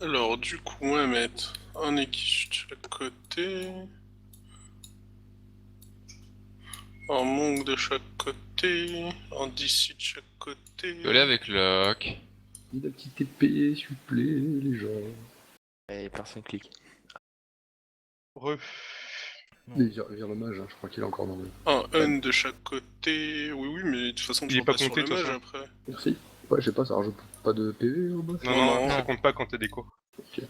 Alors, du coup, on va mettre un équipe de chaque côté. Un monk de chaque côté. Un DC de chaque côté. Je vais aller avec Locke. Dis la petite épée, s'il vous plaît, les gens. Et personne clique. Mais vire le mage, hein, je crois qu'il est encore dans le... Un un de chaque côté. Oui, oui, mais de toute façon, Il est tu pas sur compté, le de toute mage façon. après. Merci. Ouais, je sais pas, ça rajoute pas de PV au boss? Non, non, ça compte pas quand t'es déco. Ok.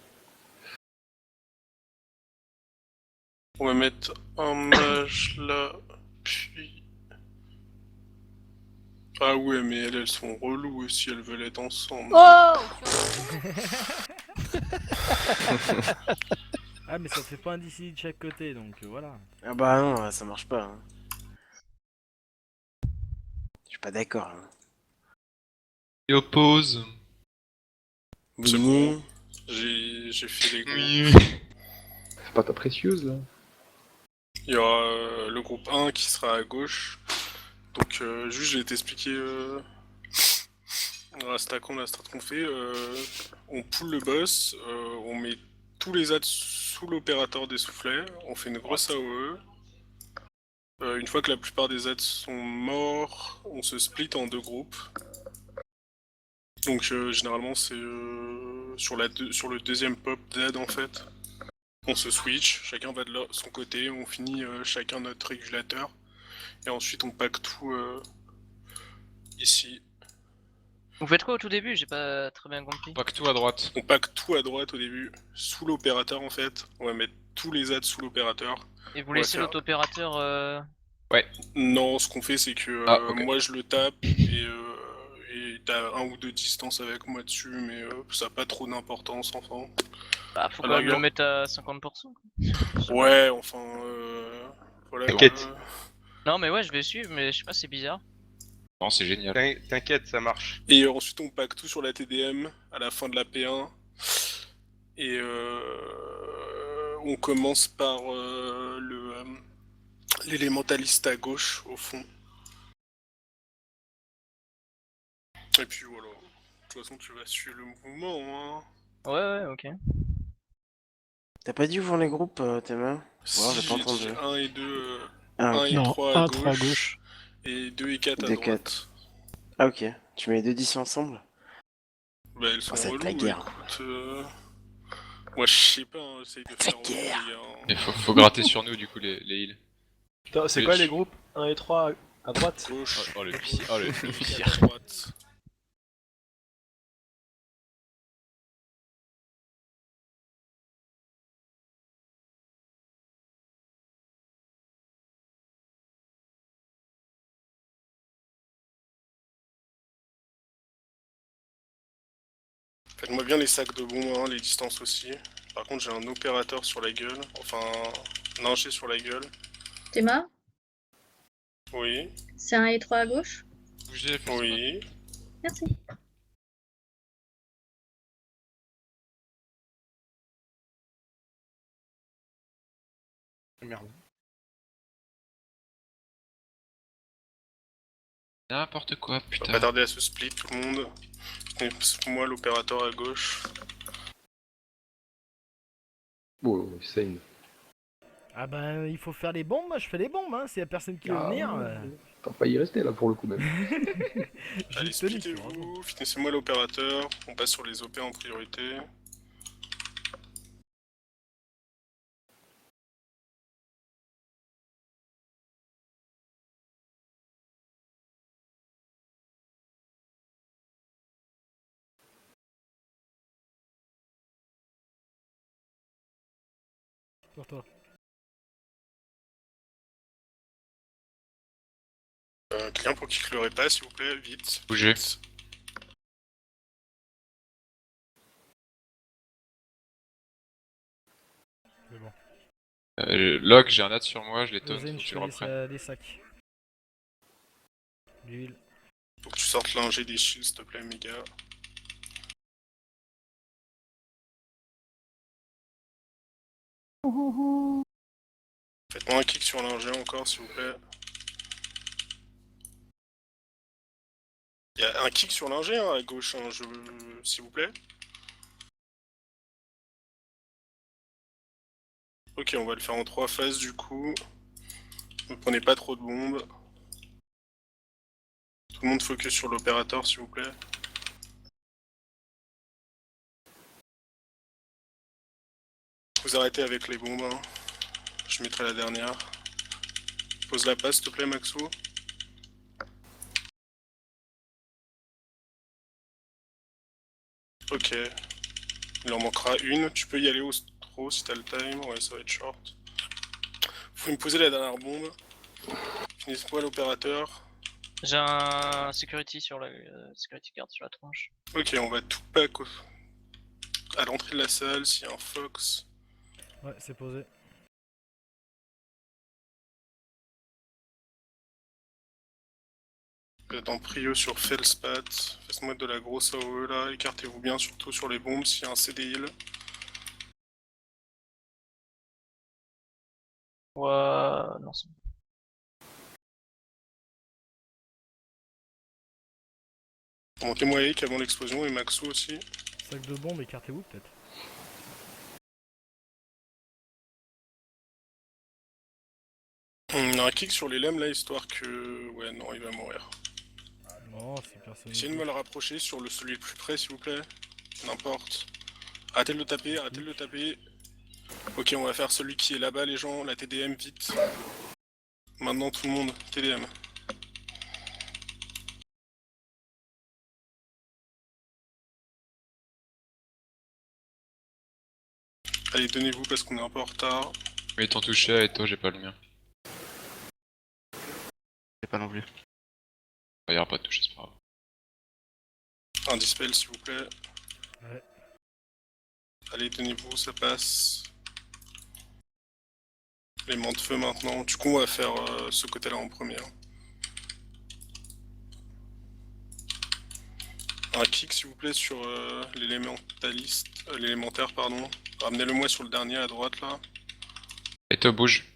On va mettre un mage là, puis... Ah ouais, mais elles sont reloues aussi, elles veulent être ensemble. Oh! Ah, mais ça fait pas un DC de chaque côté, donc voilà. Ah bah non, ça marche pas. Hein. Je suis pas d'accord. Hein. Et oppose. C'est Oui. bon. J'ai fait les groupes. Oui. C'est pas ta précieuse, là? Il y aura le groupe 1 qui sera à gauche. Donc juste je vais t'expliquer la strat qu'on fait. On pull le boss, on met tous les adds sous l'opérateur des soufflets, on fait une grosse AOE. Une fois que la plupart des adds sont morts, on se split en 2 groupes. Donc généralement c'est sur le deuxième pop d'add en fait. On se switch, chacun va de son côté, on finit chacun notre régulateur. Et ensuite on pack tout ici. Vous faites quoi au tout début? J'ai pas très bien compris. Pas que tout à droite. On pack tout à droite au début, sous l'opérateur en fait. On va mettre tous les adds sous l'opérateur. Et vous On va laissez faire- l'auto-opérateur Non, ce qu'on fait c'est que Ok. moi je le tape et t'as 1 ou 2 distances avec moi dessus, mais ça n'a pas trop d'importance enfin. Bah, faut quand Alors, même le regarde. mettre à 50%. quoi. Ouais, enfin. Voilà. T'inquiète. Non, mais ouais, je vais suivre, mais je sais pas, c'est bizarre. Non, c'est génial. T'inquiète, ça marche. Et ensuite on pack tout sur la TDM à la fin de la P1. Et on commence par l'élémentaliste à gauche au fond. Et puis voilà. De toute façon tu vas suivre le mouvement. Hein. Ouais, ok. T'as pas dit où vont les groupes, tes mains? Ouais, Si, j'ai pas j'ai entendu. dit 1 et 2, Ah, 1 ok. et Non, 3 1, à 3 à gauche, gauche. et 2 et 4 à Deux, droite. quatre. Ah, ok. Tu mets les 2 10 ensemble? Bah elles sont ça va être reloues, la mais guerre. écoute... Moi je sais pas, hein, essaye de faire guerre. les gars. Hein. Et faut gratter sur nous du coup les heals. Putain, c'est quoi les groupes 1 et 3 à droite? Gauche, Oh, le gauche, pire. Oh, le et pire. 4 à droite. Faites-moi bien les sacs de bombes, hein, les distances aussi. Par contre j'ai un opérateur sur la gueule, enfin un ingé sur la gueule. Théma, Oui, c'est un et 3 à gauche. Bougez, oui. Merci. Merde. N'importe quoi, On va putain. pas tarder à se split tout le monde. Pour moi l'opérateur à gauche. Oh, Sane. Ah ben, il faut faire les bombes, moi je fais les bombes, hein. S'il y a personne qui veut venir. T'as failli y rester là pour le coup même. Allez, J'ai tenu, c'est bravo. splittez-vous, finissez-moi l'opérateur, on passe sur les OP en priorité. Pour toi. Client pour qu'il le pas s'il vous plaît, vite. Bougez. Vite. C'est bon. Log, j'ai un ad sur moi, je les tonne, Zane, faut que je tu le fais reprennes. des sacs. L'huile. Faut que tu sortes l'ingé des shields s'il te plaît, méga. Faites-moi un kick sur l'ingé encore s'il vous plaît. Il y a un kick sur l'ingé hein, à gauche, hein, s'il vous plaît. Ok, on va le faire en 3 phases du coup. Ne prenez pas trop de bombes. Tout le monde focus sur l'opérateur s'il vous plaît. Vous arrêtez avec les bombes. Hein. Je mettrai la dernière. Pose la passe s'il te plaît Maxou. Ok. Il en manquera une. Tu peux y aller au trop si t'as le time. Ouais, ça va être short. Faut me poser la dernière bombe. Finissez-moi l'opérateur. J'ai un security sur la security guard sur la tronche. Ok, on va tout pack à l'entrée de la salle s'il y a un Fox. Ouais, c'est posé. Vous êtes en prio sur Felspat. Faites-moi de la grosse AOE là. Écartez-vous bien surtout sur les bombes s'il y a un CDIL. Ouais, non, c'est bon. Remontez-moi Eric avant l'explosion et Maxou aussi. Sac de bombes, écartez-vous peut-être. On a un kick sur les lames là histoire que... Ouais non il va mourir. Non, c'est personne. Essayez de me le rapprocher sur celui le plus près s'il vous plaît. N'importe. Arrêtez de le taper, arrêtez de le taper. Ok on va faire celui qui est là-bas les gens, la TDM vite. Maintenant tout le monde, TDM. Allez, donnez-vous parce qu'on est un peu en retard. Mais t'en touché et toi j'ai pas le mien. J'ai pas non plus. Bah, y'aura pas de toucher, c'est pas grave. Un dispel s'il vous plaît. Ouais. Allez, donnez-vous, ça passe. L'élément de feu maintenant. Du coup, on va faire ce côté-là en premier. Un kick s'il vous plaît sur l'élémentaire, pardon. Ramenez-le moi sur le dernier à droite là. Et toi bouge.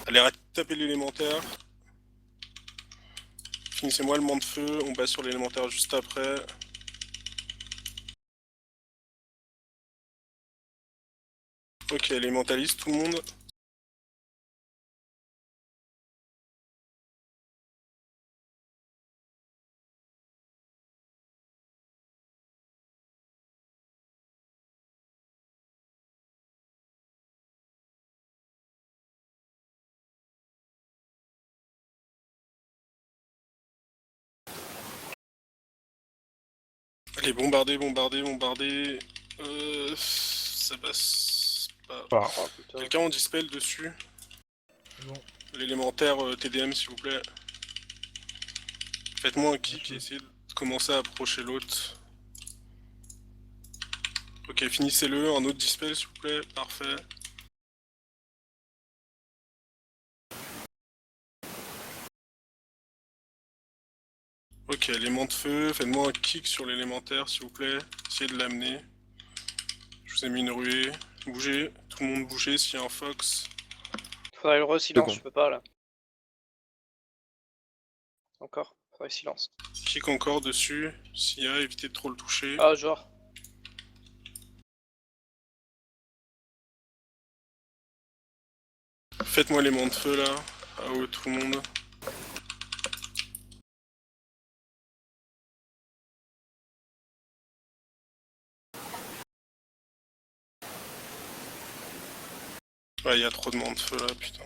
Allez, arrêtez de taper l'élémentaire. Finissez-moi le de feu, on passe sur l'élémentaire juste après. Ok, élémentaliste, tout le monde. Allez, bombardez, bombardez, bombardez. Ça passe pas. Oh, putain. Quelqu'un en dispel dessus? Bon. L'élémentaire TDM s'il vous plaît. Faites-moi un kick et essayez de commencer à approcher l'autre. Ok, finissez-le, un autre dispel s'il vous plaît, parfait. Ok, élément de feu, faites-moi un kick sur l'élémentaire s'il vous plaît, essayez de l'amener. Je vous ai mis une ruée, bougez, tout le monde bougez s'il y a un fox. Faudrait le re-silence, Second. je peux pas là. Encore, faudrait silence. Kick encore dessus, s'il y a, évitez de trop le toucher. Ah, genre. Faites-moi l'élément de feu là, à haut tout le monde. Ouais, il y a trop de monde de feu là, putain.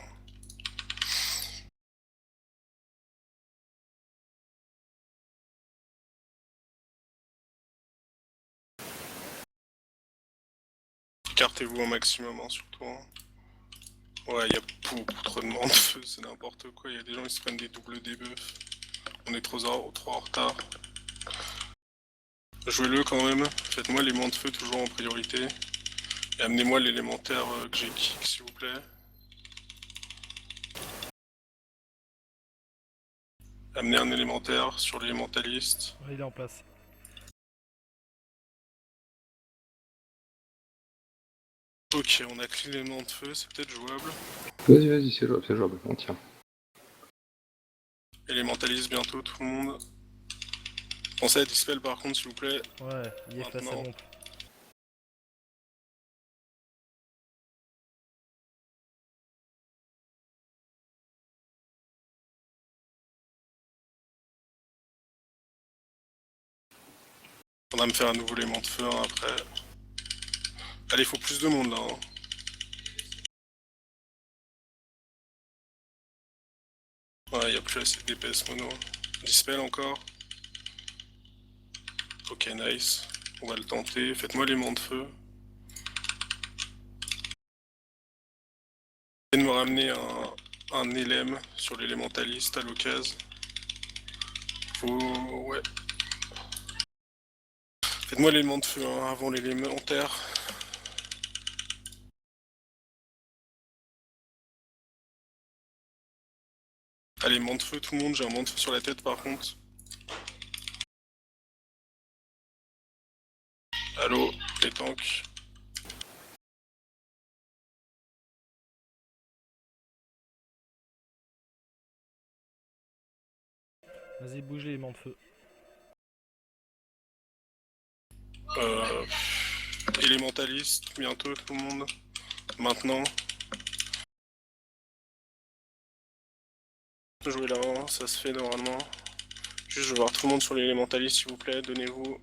Écartez-vous au maximum, hein, surtout. Hein. Ouais, il y a beaucoup trop de monde de feu, c'est n'importe quoi. Il y a des gens qui se prennent des doubles debuffs. On est trop en retard. Jouez-le quand même. Faites-moi l'élément de feu toujours en priorité. Et amenez-moi l'élémentaire que j'ai kick, s'il vous plaît. Amenez un élémentaire sur l'élémentaliste. Ouais, il est en place. Ok, on a clean l'élément de feu, c'est peut-être jouable. Vas-y, vas-y, c'est jouable, on tient. Élémentaliste bientôt, tout le monde. Pensez à dispel par contre, s'il vous plaît. Ouais, il est face à Maintenant. bombe. On va me faire un nouveau élément de feu hein, après. Allez, il faut plus de monde là. Hein. Ouais, il n'y a plus assez de DPS mono. Dispel encore. Ok, nice. On va le tenter. Faites-moi l'élément de feu. Essayez de me ramener un élème sur l'élémentaliste à l'occasion. Ouais. Faites-moi l'élément de feu hein, avant l'élémentaire. Allez, mont de feu tout le monde, j'ai un mont de feu sur la tête par contre. Allô, les tanks. Vas-y, bouge les aimants de feu. Élémentaliste, bientôt tout le monde. Maintenant. Jouez là, hein, ça se fait normalement. Juste, je veux voir tout le monde sur l'élémentaliste s'il vous plaît, donnez-vous.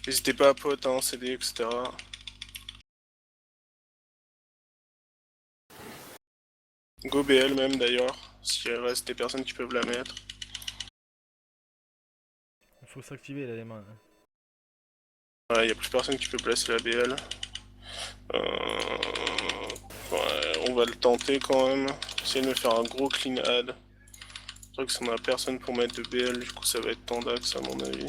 N'hésitez pas à pote, hein, CD, etc. Go BL même d'ailleurs, s'il reste des personnes qui peuvent la mettre. Il faut s'activer là les mains. Ouais, y a plus personne qui peut placer la BL. Ouais, on va le tenter quand même. Essayer de me faire un gros clean add. C'est vrai que si on a personne pour mettre de BL, du coup ça va être Tandax à mon avis.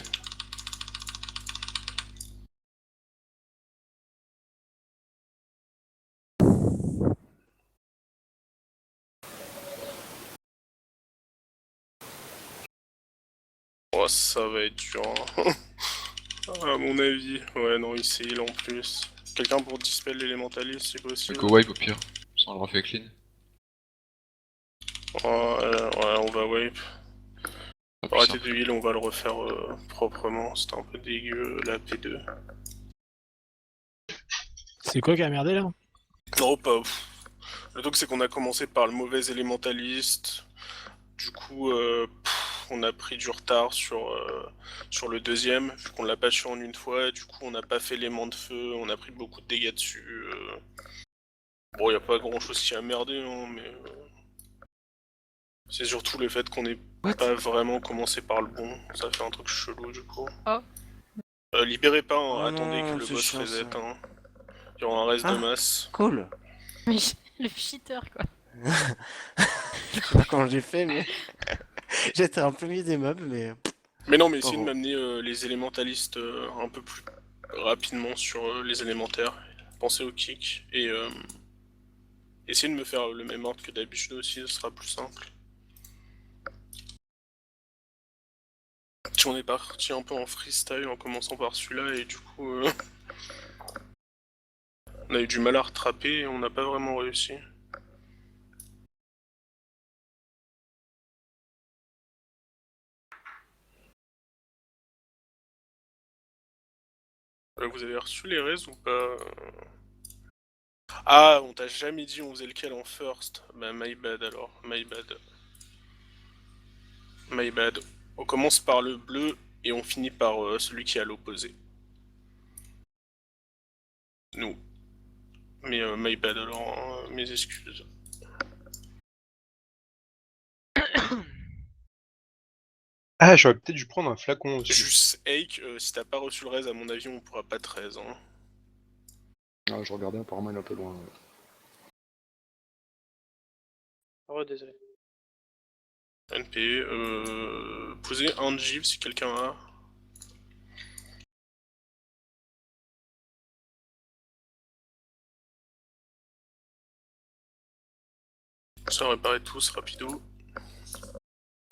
Oh, ça va être dur. Hein. À mon avis. Ouais, non, il s'est heal en plus. Quelqu'un pour dispel l'élémentaliste si possible. Go wipe au pire, sans le refait clean. Ouais, on va wipe. Pas plus Arrêtez simple. de heal, on va le refaire proprement. C'était un peu dégueu la P2. C'est quoi qui a merdé là? Non, pas. Le truc, c'est qu'on a commencé par le mauvais élémentaliste. Du coup, on a pris du retard sur le deuxième, vu qu'on l'a pas tué en une fois. Du coup, on n'a pas fait l'aimant de feu, on a pris beaucoup de dégâts dessus. Bon, y a pas grand chose qui a merdé, hein, mais. C'est surtout le fait qu'on ait pas vraiment commencé par le bon. Ça fait un truc chelou, du coup. Oh. Libérez pas, hein, Oh attendez non, que le c'est boss chiant, reset. ça. Hein. Il y aura un reste de Ah. masse. Cool. Mais le cheater, quoi. Je sais pas comment j'ai fait, mais j'étais un peu mis des mobs, mais. Mais non, mais essayez de bon. m'amener les élémentalistes un peu plus rapidement sur les élémentaires. Pensez au kick et essayez de me faire le même ordre que d'habitude aussi, ce sera plus simple. Si on est parti un peu en freestyle en commençant par celui-là et du coup on a eu du mal à rattraper et on n'a pas vraiment réussi. Vous avez reçu les res ou pas? Ah, on t'a jamais dit on faisait lequel en first. Bah my bad alors, my bad. My bad. On commence par le bleu et on finit par celui qui est à l'opposé. Nous. Mais my bad alors, hein, mes excuses. Ah, j'aurais peut-être dû prendre un flacon aussi. Juste Ake, si t'as pas reçu le res, à mon avis, on pourra pas 13. Hein. Ah, je regardais, apparemment il est un peu loin. Oh, désolé. NP, posez un gif si quelqu'un a. Ça réparer tous, rapido.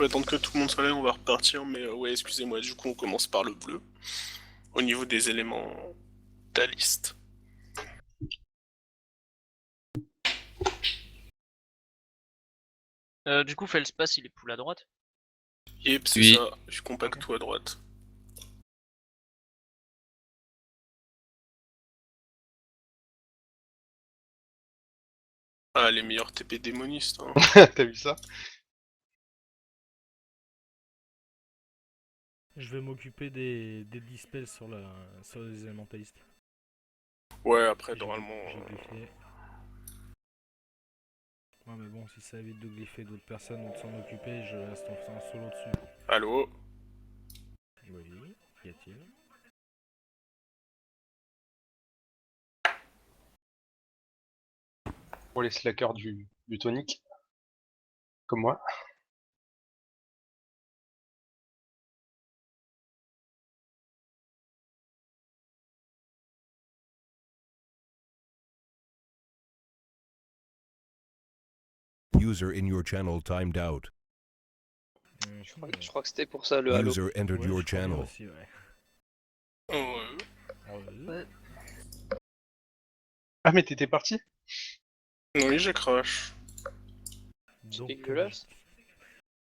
On va attendre que tout le monde soit là, on va repartir, mais ouais, excusez-moi, du coup on commence par le bleu. Au niveau des éléments de la liste. Du coup, Feldspace, il est poule à droite. Yep, c'est Oui. ça, je compacte tout à droite. Ah, les meilleurs TP démonistes. Hein. T'as vu ça? Je vais m'occuper des dispels sur les élémentalistes. Ouais, après, J'ai normalement. glyphé. Ouais, mais bon, si ça évite de glypher d'autres personnes ou de s'en occuper, je reste en solo dessus. Allô? Oui, y a-t-il? Pour les slackers du tonic. Comme moi. User in your channel timed out. Je crois que c'était pour ça le halo. User entered your channel. Aussi, ouais. Ouais. Ah, mais t'étais parti? Oui, j'ai crash. C'est dégueulasse.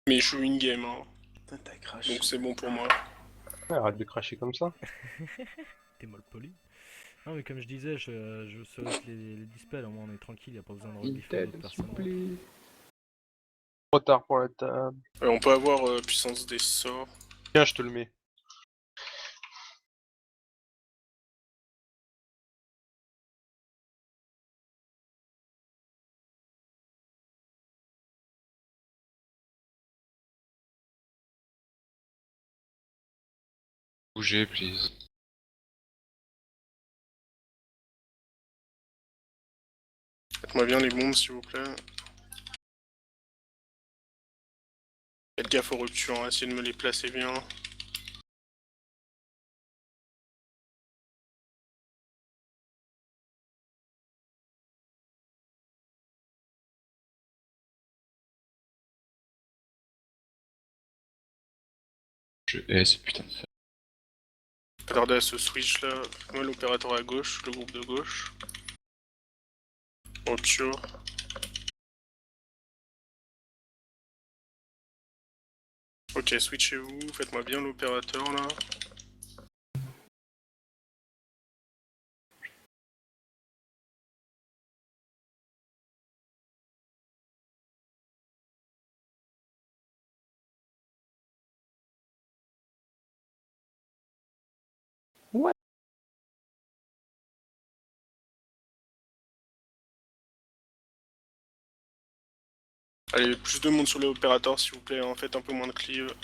Mais je suis in-game, hein. Putain, t'as crash. Donc c'est bon pour moi. Ouais, arrête de cracher comme ça. T'es mal poli. Non, mais comme je disais, je solo les dispels, au moins on est tranquille, y a pas besoin de reglypher d'autres personnes. Trop tard pour la table. On peut avoir puissance des sorts. Tiens, je te le mets. Bougez, please. Faites-moi bien les bombes s'il vous plaît. Faites gaffe aux ruptures, hein, essayez de me les placer bien. Je hais ce putain de fer. Pas tarder à ce switch là. Faites-moi l'opérateur à gauche, le groupe de gauche. Rupture. Ok, switchez-vous, faites-moi bien l'opérateur là. Ouais. Allez, plus de monde sur l'opérateur s'il vous plaît, hein. Faites un peu moins de cleave.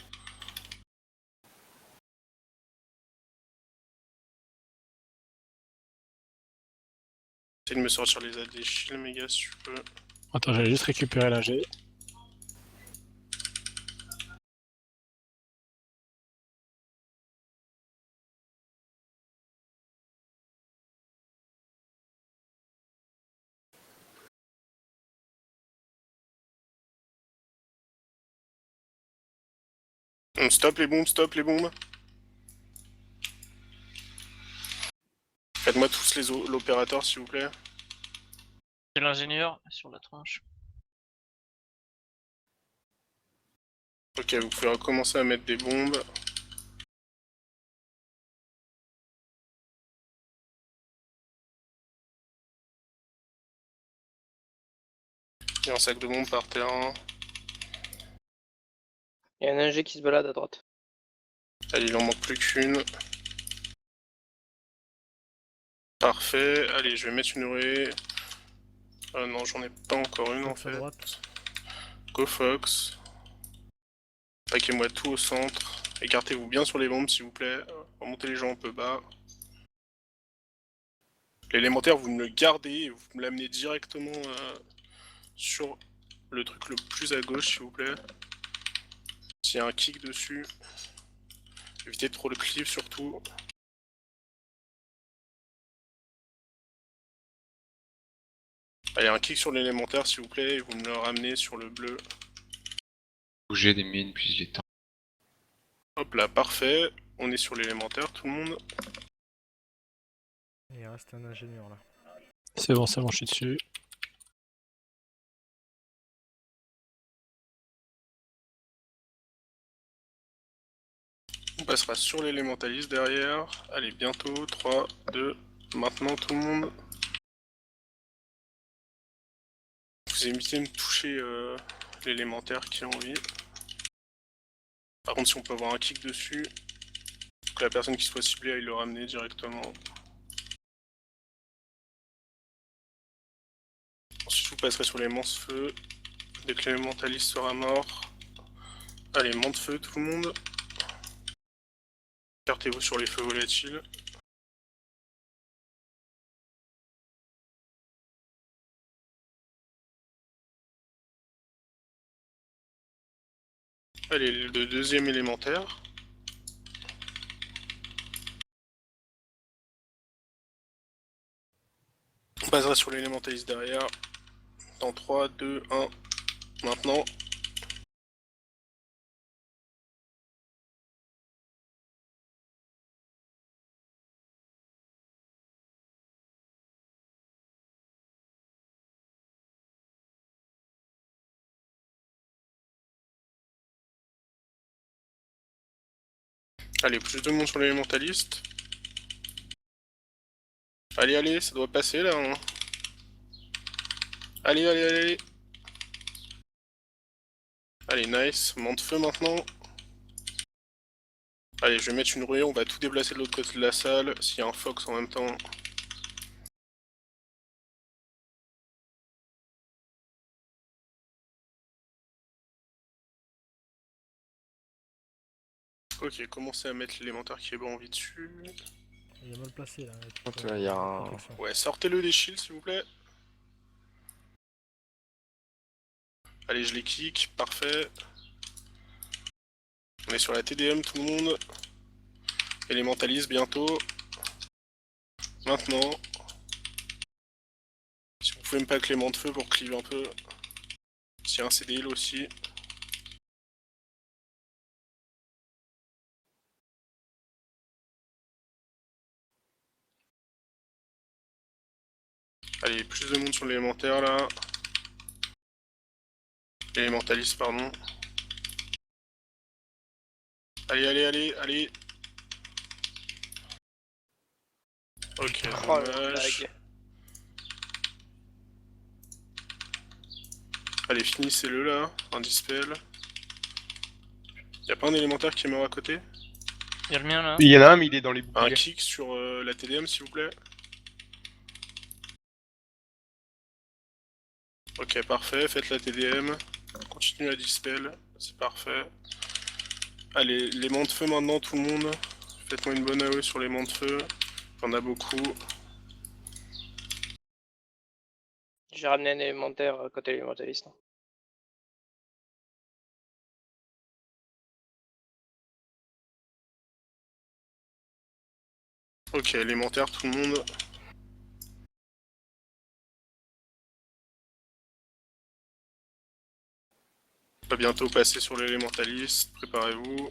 Essaye de me sortir les AD shield, mes gars, si tu peux. Attends, j'allais juste récupérer l'ingé. Stop les bombes, stop les bombes. Faites-moi tous l'opérateur s'il vous plaît. C'est l'ingénieur sur la tronche. Ok, vous pouvez recommencer à mettre des bombes. Il y a un sac de bombes par terre. Il y a un ingé qui se balade à droite. Allez, il en manque plus qu'une. Parfait, allez, je vais mettre une ruée. Non, j'en ai pas encore une en Fox à fait. droite. Go Fox. Paquez-moi tout au centre. Écartez-vous bien sur les bombes s'il vous plaît. Remontez les gens un peu bas. L'élémentaire, vous me le gardez et vous me l'amenez directement sur le truc le plus à gauche s'il vous plaît. S'il y a un kick dessus. Évitez trop le cleave surtout. Allez, un kick sur l'élémentaire s'il vous plaît et vous me le ramenez sur le bleu. Bouger des mines, puis j'ai temps. Hop là, parfait. On est sur l'élémentaire, tout le monde. Et il reste un ingénieur là. C'est bon, je suis dessus. On passera sur l'élémentaliste derrière. Allez, bientôt. 3, 2, maintenant tout le monde. Vous évitez de me toucher l'élémentaire qui est en vie. Par contre, si on peut avoir un kick dessus, que la personne qui soit ciblée aille le ramener directement. Ensuite, vous passerez sur les mance-feu. Dès que l'élémentaliste sera mort. Allez, mante-feu tout le monde. Écartez-vous sur les feux volatiles. Allez, le deuxième élémentaire. On passera sur l'élémentaliste derrière. Dans 3, 2, 1. Maintenant. Allez, plus de monde sur l'élémentaliste. Allez, allez, ça doit passer là. Hein. Allez, allez, allez, allez. Allez, nice. Mante feu maintenant. Allez, je vais mettre une ruée, on va tout déplacer de l'autre côté de la salle. S'il y a un Fox en même temps. Ok, commencez à mettre l'élémentaire qui est bon en vie dessus. Il est mal placé là. Il y a un... Ouais, sortez-le des shields s'il vous plaît. Allez, je les kick, parfait. On est sur la TDM, tout le monde. Élémentaliste bientôt. Maintenant. Si vous pouvez me pack l'élément de feu pour cleave un peu. S'il y a un CDL aussi. Allez, plus de monde sur l'élémentaire là. Élémentaliste, pardon. Allez, allez, allez, allez. Ok, Oh, le dommage. lag. Allez, finissez-le là, un dispel. Y'a pas un élémentaire qui est mort à côté? Y'a le mien là. Il y en a un, mais il est dans les Un boucliers. kick sur la TDM s'il vous plaît. Ok, parfait, faites la TDM. Continuez à dispel, c'est parfait. Allez, les mains de feu maintenant, tout le monde. Faites-moi une bonne AOE sur les mains de feu. J'en a beaucoup. J'ai ramené un élémentaire côté élémentaliste. Ok, élémentaire, tout le monde. On va bientôt passer sur l'élémentaliste, préparez-vous.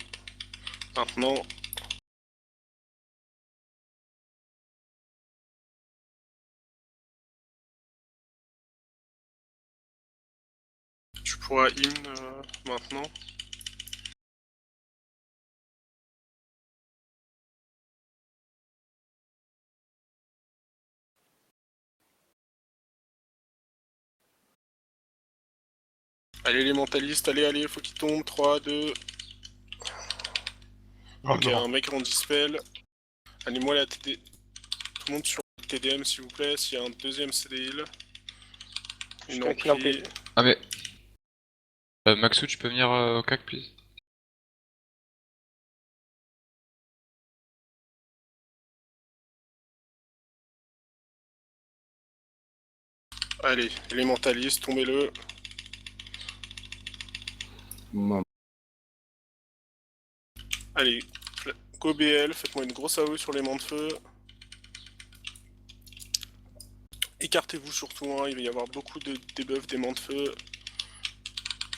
Maintenant. Tu pourras maintenant. Allez élémentaliste, allez, allez, faut qu'il tombe. 3, 2... Ok, un mec en dispel. Allez-moi la TD... Tout le monde sur le TDM s'il vous plaît, s'il y a un deuxième CDL. Une ampli. Ah mais... Maxou, tu peux venir au CAC, please? Allez, élémentaliste, tombez-le. Allez, go BL, faites-moi une grosse AOE sur les mains de feu. Écartez-vous surtout, hein, il va y avoir beaucoup de debuffs des mains de feu.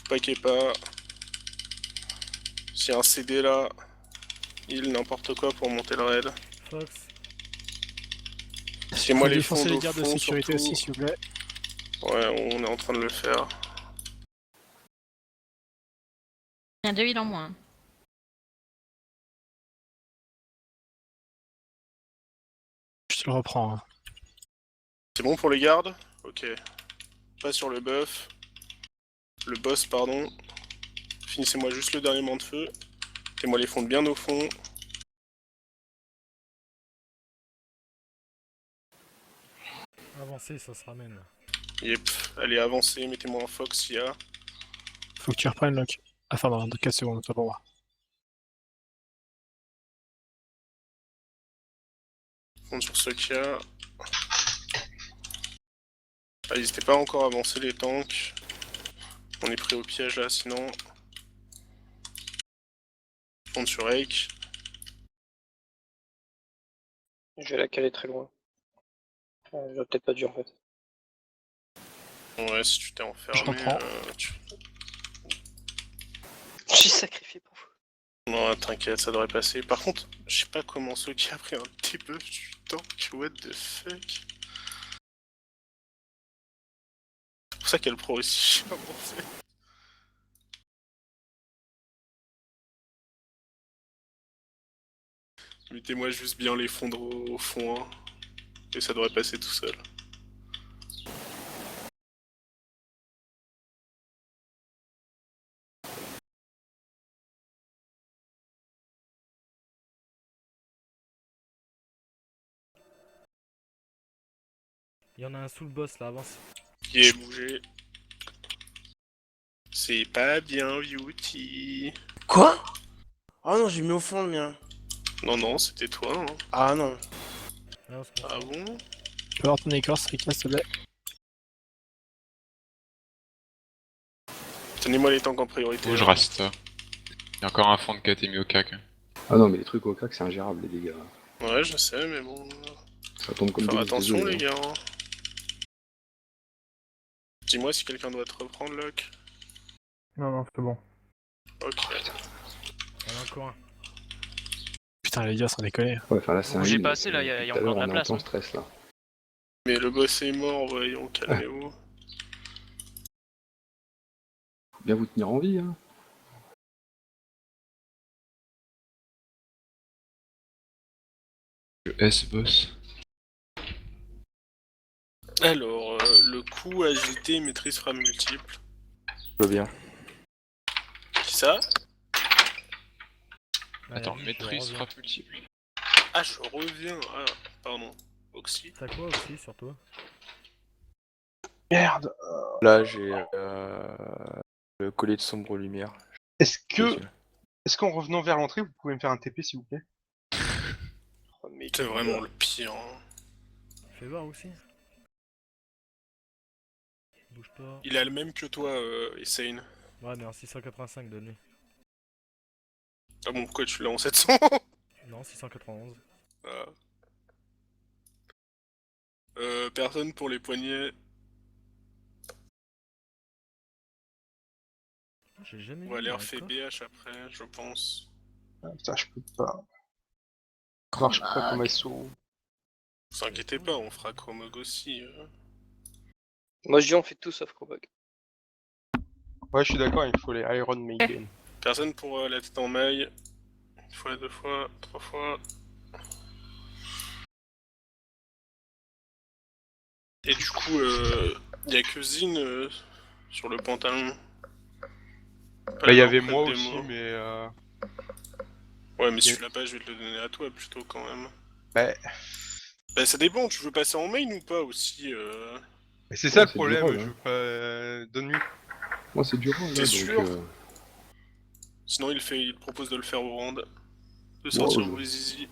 Paquez pas. S'il y a un CD là, il n'importe quoi pour monter le raid. Fox. C'est moi les fonds défoncer les au gardes de fond, sécurité surtout. aussi, s'il vous plaît. Ouais, on est en train de le faire. Il y a 2 heals en moins. Je te le reprends. Hein. C'est bon pour les gardes? Ok. Pas sur le buff. Le boss, pardon. Finissez-moi juste le dernier main de feu. Mettez-moi les fonds bien au fond. Avancez, ça se ramène. Yep, allez avancez, mettez-moi un fox s'il y a. Faut que tu reprennes Locke. Enfin, dans 4 secondes, toi pour moi. Compte sur ce qu'il y a. Ah, n'hésitez pas encore à avancer les tanks. On est pris au piège là sinon. Compte sur Rake. Je vais la caler très loin. J'aurais peut-être pas dû en fait. Ouais, si tu t'es enfermé, Je reprends. J'ai sacrifié pour vous. Non, t'inquiète, ça devrait passer. Par contre, je sais pas comment ce qui a pris un debuff du tank, what the fuck. C'est pour ça qu'elle prend aussi cher avancé. Mettez-moi juste bien les fonds au fond, hein, et ça devrait passer tout seul. Il y en a un sous le boss là, avance. Qui est bougé. C'est pas bien, Beauty. Quoi? Oh non, j'ai mis au fond le mien. Non, non, c'était toi. Hein. Ah non. Ah bon? Tu peux avoir ton écorce, Rika, s'il te plaît. Tenez-moi les tanks en priorité. Où je reste. Il y a encore un fond de Katemi au cac. Ah non, mais les trucs au cac, c'est ingérable, les dégâts. Ouais, je sais, mais bon. Ça tombe comme Faire des attention, désolé, les gars. hein. Dis-moi si quelqu'un doit te reprendre, Locke. Non, c'est bon. Ok. Il y en a encore un. Putain, les gars, sans déconner. Ouais, enfin là, c'est un Bougez heal, pas assez, là, y a depuis tout à encore de la l'heure, on est en place, plein hein. stress là. Mais le boss est mort, voyons, calmez-vous. Faut bien vous tenir en vie, hein. Le S-boss. Alors, le coup, agilité, maîtrise frappe multiple. Je veux bien. Qui ça? Attends, Vas-y, maîtrise je reviens. frappe multiple. Ah, je reviens. Ah, pardon. Oxy. T'as quoi aussi sur toi? Merde. Là, j'ai le collier de sombre lumière. Est-ce qu'en revenant vers l'entrée, vous pouvez me faire un TP s'il vous plaît? Oh, mais C'est vraiment le pire. hein. Fais voir aussi. Bouge pas. Il a le même que toi, Essayne. Ouais, mais en 685 de lui. Ah bon, pourquoi tu l'as en 700? Non, 691. Ah. Personne pour les poignets. J'ai jamais On va vu aller un refaire coffre. BH après, je pense. Ah, putain, je peux pas. Ça marche pas comme SO. Vous inquiétez pas, on fera Chromog aussi. Moi je dis on fait tout sauf Chromog. Ouais, je suis d'accord, il faut les Iron Maiden. Personne pour la tête en maille. Une fois, deux fois, trois fois. Et du coup, y a que Zine sur le pantalon. Bah, il y avait moi aussi, mais Ouais, mais si tu l'as pas, je vais te le donner à toi plutôt quand même. Bah, ça dépend, tu veux passer en main ou pas aussi mais c'est ça Ouais, le c'est problème, du rôle, je hein. veux pas... Donne-lui. Moi, c'est du rôle, là, T'es donc... sûr Sinon, il propose de le faire au round. De sortir Ouais, vos zizi.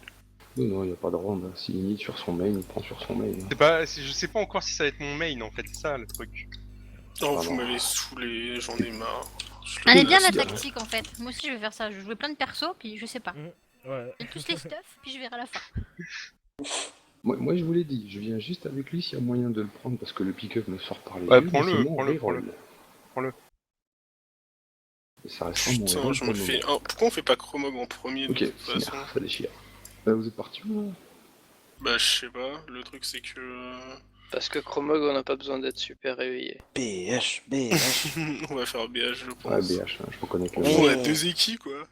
Non, il n'y a pas de round. Hein. S'il init sur son main, il prend sur son main. hein. Je sais pas encore si ça va être mon main en fait, c'est ça le truc. Oh, Ah vous non. m'avez saoulé, j'en ai marre. Elle est bien la c'est bien. tactique en fait. Moi aussi je vais faire ça. Je vais jouer plein de persos, puis je sais pas. Ouais. Et tous les stuff, puis je verrai à la fin. Moi, je vous l'ai dit, je viens juste avec lui s'il y a moyen de le prendre parce que le pick-up me sort par les Ouais, yeux. prends-le, mais sinon, prends-le, reroll. prends-le. Et ça restera mon Putain, reroll je pour me le fais. moment. Pourquoi on fait pas Chromog en premier de Ok, toute façon ça déchire. Vous êtes parti où là? Bah, je sais pas, le truc c'est que. Parce que Chromog on n'a pas besoin d'être super réveillé. BH. On va faire BH, je pense. Ouais, BH, hein, je reconnais que On a deux équipes quoi.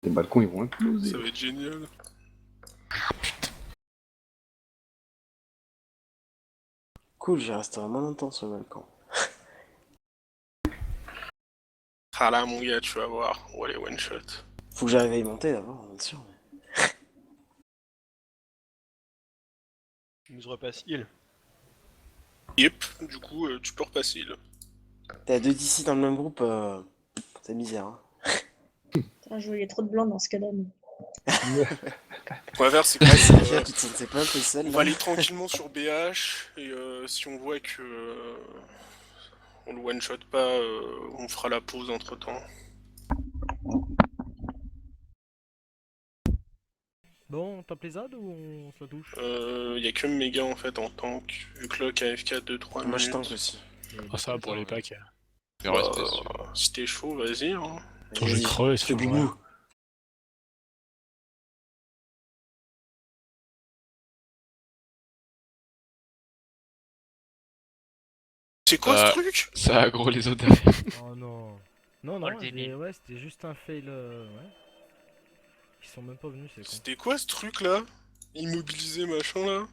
les balcons ils vont imploser. Ça va être génial. Cool, j'ai resté vraiment longtemps sur le balcon. Ah là, mon gars, tu vas voir. On va les one shot. Faut que j'arrive à y monter d'abord, bien sûr. Il nous repasse heal. Yep, du coup, tu peux repasser là. T'as deux d'ici dans le même groupe, c'est misère. Hein. Putain, je voyais trop de blanc dans ce cas-là. On va faire, c'est que. Tu te sentais pas un peu seul On là va aller tranquillement sur BH, et si on voit que. On le one shot pas, on fera la pause entre temps. Bon, on tape les ZAD ou on se la touche? Y a que Méga en fait en tank, vu que Locke AFK 2-3 minutes. Moi je tank aussi. Ah, ça va pour les packs. Si t'es chaud, vas-y. Hein. Attends, je vais crever, Je te boubou. C'est quoi ce truc? Ça aggro les autres derrière. Oh non. Non, Oh, le non, débile. ouais, c'était juste un fail. Ouais. Ils sont même pas venus, c'est con. C'était quoi ce truc là? Immobilisé machin là?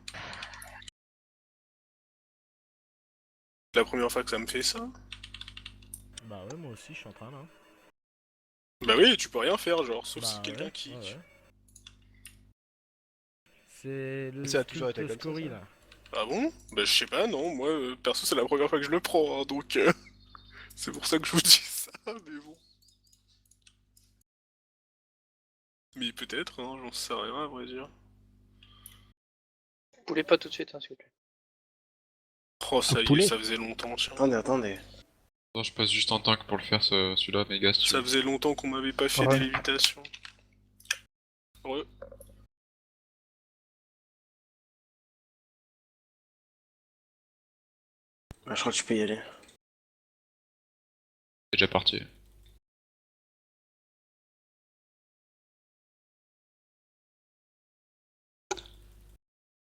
C'est la première fois que ça me fait ça? Bah ouais, moi aussi, je suis en train là. Bah oui, tu peux rien faire, genre, sauf Bah si quelqu'un ouais, kick. ouais. C'est le Ça a toujours sculpte été comme ça, Scory ça. là. Ah bon? Bah je sais pas, non, moi, perso, c'est la première fois que je le prends, hein, donc... c'est pour ça que je vous dis ça, mais bon. Mais peut-être, hein, j'en sais rien, à vrai dire. Vous voulez pas tout de suite, hein, s'il vous plaît. Oh, ça y est, poulet. ça faisait longtemps, tiens. Attendez. Non, je passe juste en tank pour le faire, celui-là, méga, si tu Ça veux. faisait longtemps qu'on m'avait pas fait Ouais. des lévitations. Ouais. Je crois que tu peux y aller. C'est déjà parti.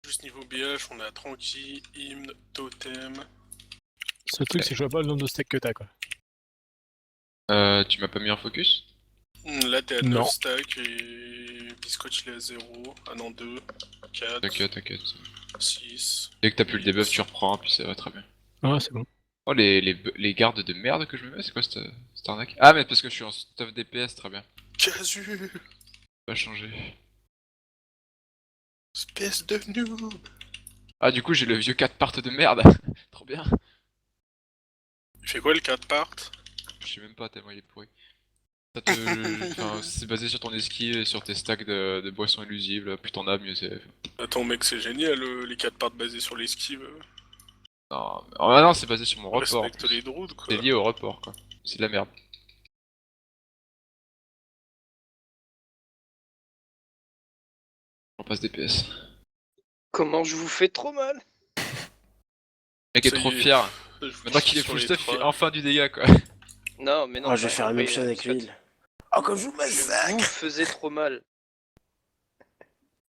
Juste niveau BH, on a tranquille, hymne, totem. Ce truc, c'est que je vois pas le nombre de stacks que t'as, quoi. Tu m'as pas mis en focus? Là, t'es à Non. 9 stacks et Biscotte il est à 0. Ah non, 2, 4, T'inquiète. 6. Dès que t'as plus le debuff, tu reprends, puis ça va très bien. Ouais, c'est bon. Oh, les gardes de merde que je me mets, c'est quoi cette arnaque? Ah, mais parce que je suis en stuff DPS, très bien. Casu! Pas changé. Espèce de noob! Ah, du coup, j'ai le vieux 4 part de merde. Trop bien. Il fait quoi le 4 part? Je sais même pas tellement il est pourri. Ça te... enfin, c'est basé sur ton esquive et sur tes stacks de boissons illusibles. Plus t'en as, mieux c'est. Attends, mec, c'est génial les 4 parts basés sur l'esquive. Non, ah non, c'est basé sur mon report. en Respecte plus. les druides, quoi. C'est lié au report, quoi. C'est de la merde. On passe DPS. Comment je vous fais trop mal? Le mec est Ça y trop est, fier. je vous Maintenant suis qu'il est sur full les stuff, il fait trains. enfin du dégât, quoi. Non, mais non. Oh, je vais bah, faire la même oui, chose avec Biscotte. l'huile. Oh, comme je vous Je massacre! vous faisais trop mal.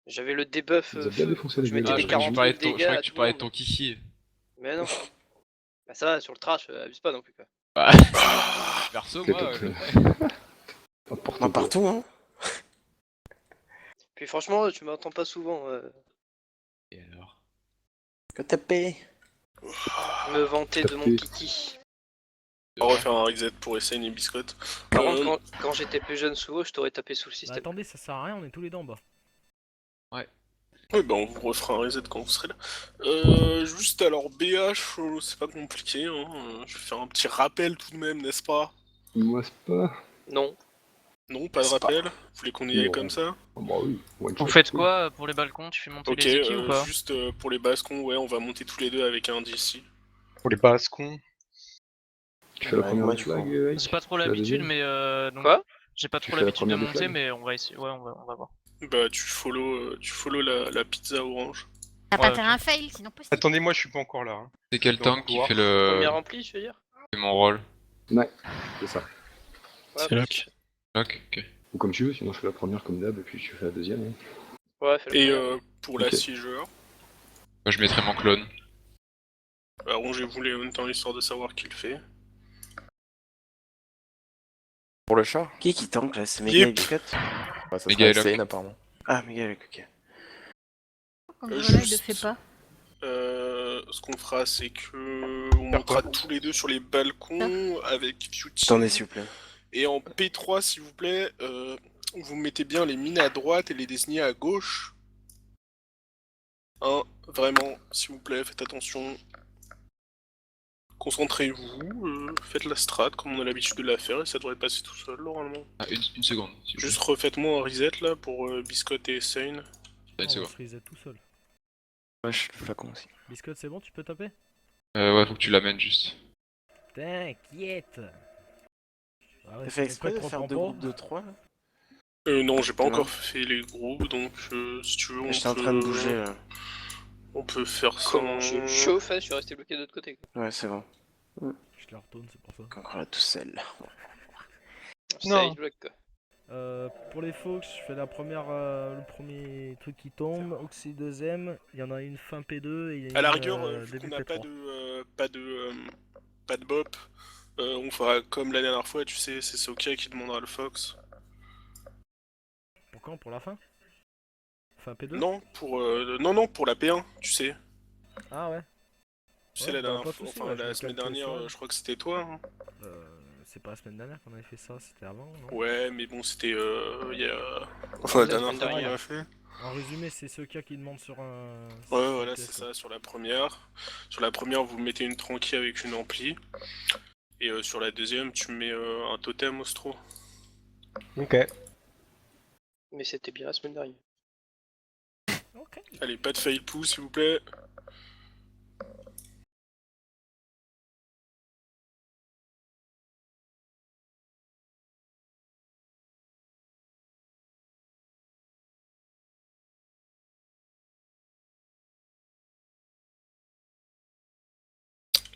J'avais le debuff Vous avez bien feu. défoncé les Je mettais Ah, des je 40 croyais 000 que tu dégâts parlais à de tout le monde. ton kiki. Mais non. Bah ça va, sur le trash, abuse pas non plus, quoi. Bah, Ah, perso, C'est moi, pas je clair. le fais. N'importe Non, quoi. partout, hein. Puis franchement, tu m'entends pas souvent Et alors? Que taper. me vanter de mon Tapé. kiki. On va refaire un reset pour essayer les biscottes. Par contre, quand j'étais plus jeune sous je t'aurais tapé sous le Bah, système. attendez, ça sert à rien, on est tous les deux en bas. Oui, bah on vous refera un reset quand vous serez là. Juste alors BH, c'est pas compliqué, hein. Je vais faire un petit rappel tout de même, n'est-ce pas? Moi, c'est pas. Non. Non, pas de C'est pas- rappel? Vous voulez qu'on y aille Non. comme ça? Ah bah oui, one Vous shot, faites oui. quoi pour les balcons? Tu fais monter Ok, les équipes ou pas? juste pour les bascons, ouais, on va monter tous les deux avec un DC. Pour les bascons. Tu fais la Ouais, première moi, du du coup. flag, Ike? C'est pas trop Tu fais la l'habitude, deuxième? mais donc Quoi? j'ai pas Tu trop fais la l'habitude de première des monter, flags? mais on va essayer. Ouais, on va voir. Bah tu follow la pizza orange. T'as Ouais, pas faire un fail, sinon possible. Attendez-moi, je suis pas encore là. Hein. C'est quel Dans le tank qui couloir. fait Première le. remplie, je veux dire. fait mon rôle? Ouais, c'est ça. Ouais, C'est bah, Locke. Ok, ok. Ou comme tu veux, sinon je fais la première comme d'hab, et puis tu fais la deuxième. Hein. Ouais, fais le Et premier. pour la Ok. siegeur, Moi, je mettrai mon clone. arrangez-vous les en même temps histoire de savoir qui le fait. Pour le chat? Qui tank là? C'est Mega et Yep. Biscotte? Ouais, ça Miguel, sera ok. Insane apparemment. Ah, Mega, ok. Comme Euh, voilà, il le juste- fait pas. Ce qu'on fera, c'est que on montera tous les deux sur les balcons avec Beauty. Attendez, s'il vous plaît. Et en P3, s'il vous plaît, vous mettez bien les mines à droite et les désignez à gauche. Hein, vraiment, s'il vous plaît, faites attention. Concentrez-vous, faites la strat comme on a l'habitude de la faire et ça devrait passer tout seul normalement. Ah, une seconde. s'il vous plaît. Juste refaites-moi un reset là pour Biscotte et Sane. Une On seconde. se reset tout seul. Ouais, je suis le flacon aussi. Biscotte, c'est bon, tu peux taper? Ouais, faut que tu l'amènes juste. T'inquiète. Ah ouais, T'as c'est fait exprès de prêt, faire reprends deux pas. groupes de 3 là? Non, j'ai pas Non. encore fait les groupes donc si tu veux on J'étais en peut... train de bouger là. On peut faire ça. Comment je suis chaud, je suis resté bloqué de l'autre côté. Quoi. Ouais, c'est bon. Je la retourne, c'est pour ça. Encore là tout seul. Ça, il bloque quoi. Pour les Fox, je fais le premier truc qui tombe, Oxy deuxième, il y en a une fin P2 et il y a À la une rigueur, vu début qu'on n'a P3. pas de bop, on fera comme la dernière fois, tu sais, c'est Soka qui demandera le Fox. Pour quand? Pour la fin? Fin P2? Non, pour la P1, tu sais. Ah ouais. Tu sais, Ouais, la bah, dernière pas de fois, soucis, enfin ouais, je la me semaine calcule dernière, ça. je crois que c'était toi. Hein. C'est pas la semaine dernière qu'on avait fait ça, c'était avant, non? Ouais, mais bon, c'était il y a... Enfin, la dernière fois qu'on dernière. l'a fait. En résumé, c'est ceux qui demandent sur un... Ouais, voilà, c'est ça, sur la première. Sur la première, vous mettez une tranquille avec une ampli. Et sur la deuxième, tu mets un totem Ostro. Ok. Mais c'était bien la semaine dernière. Ok. Allez, pas de fail pouce, s'il vous plaît.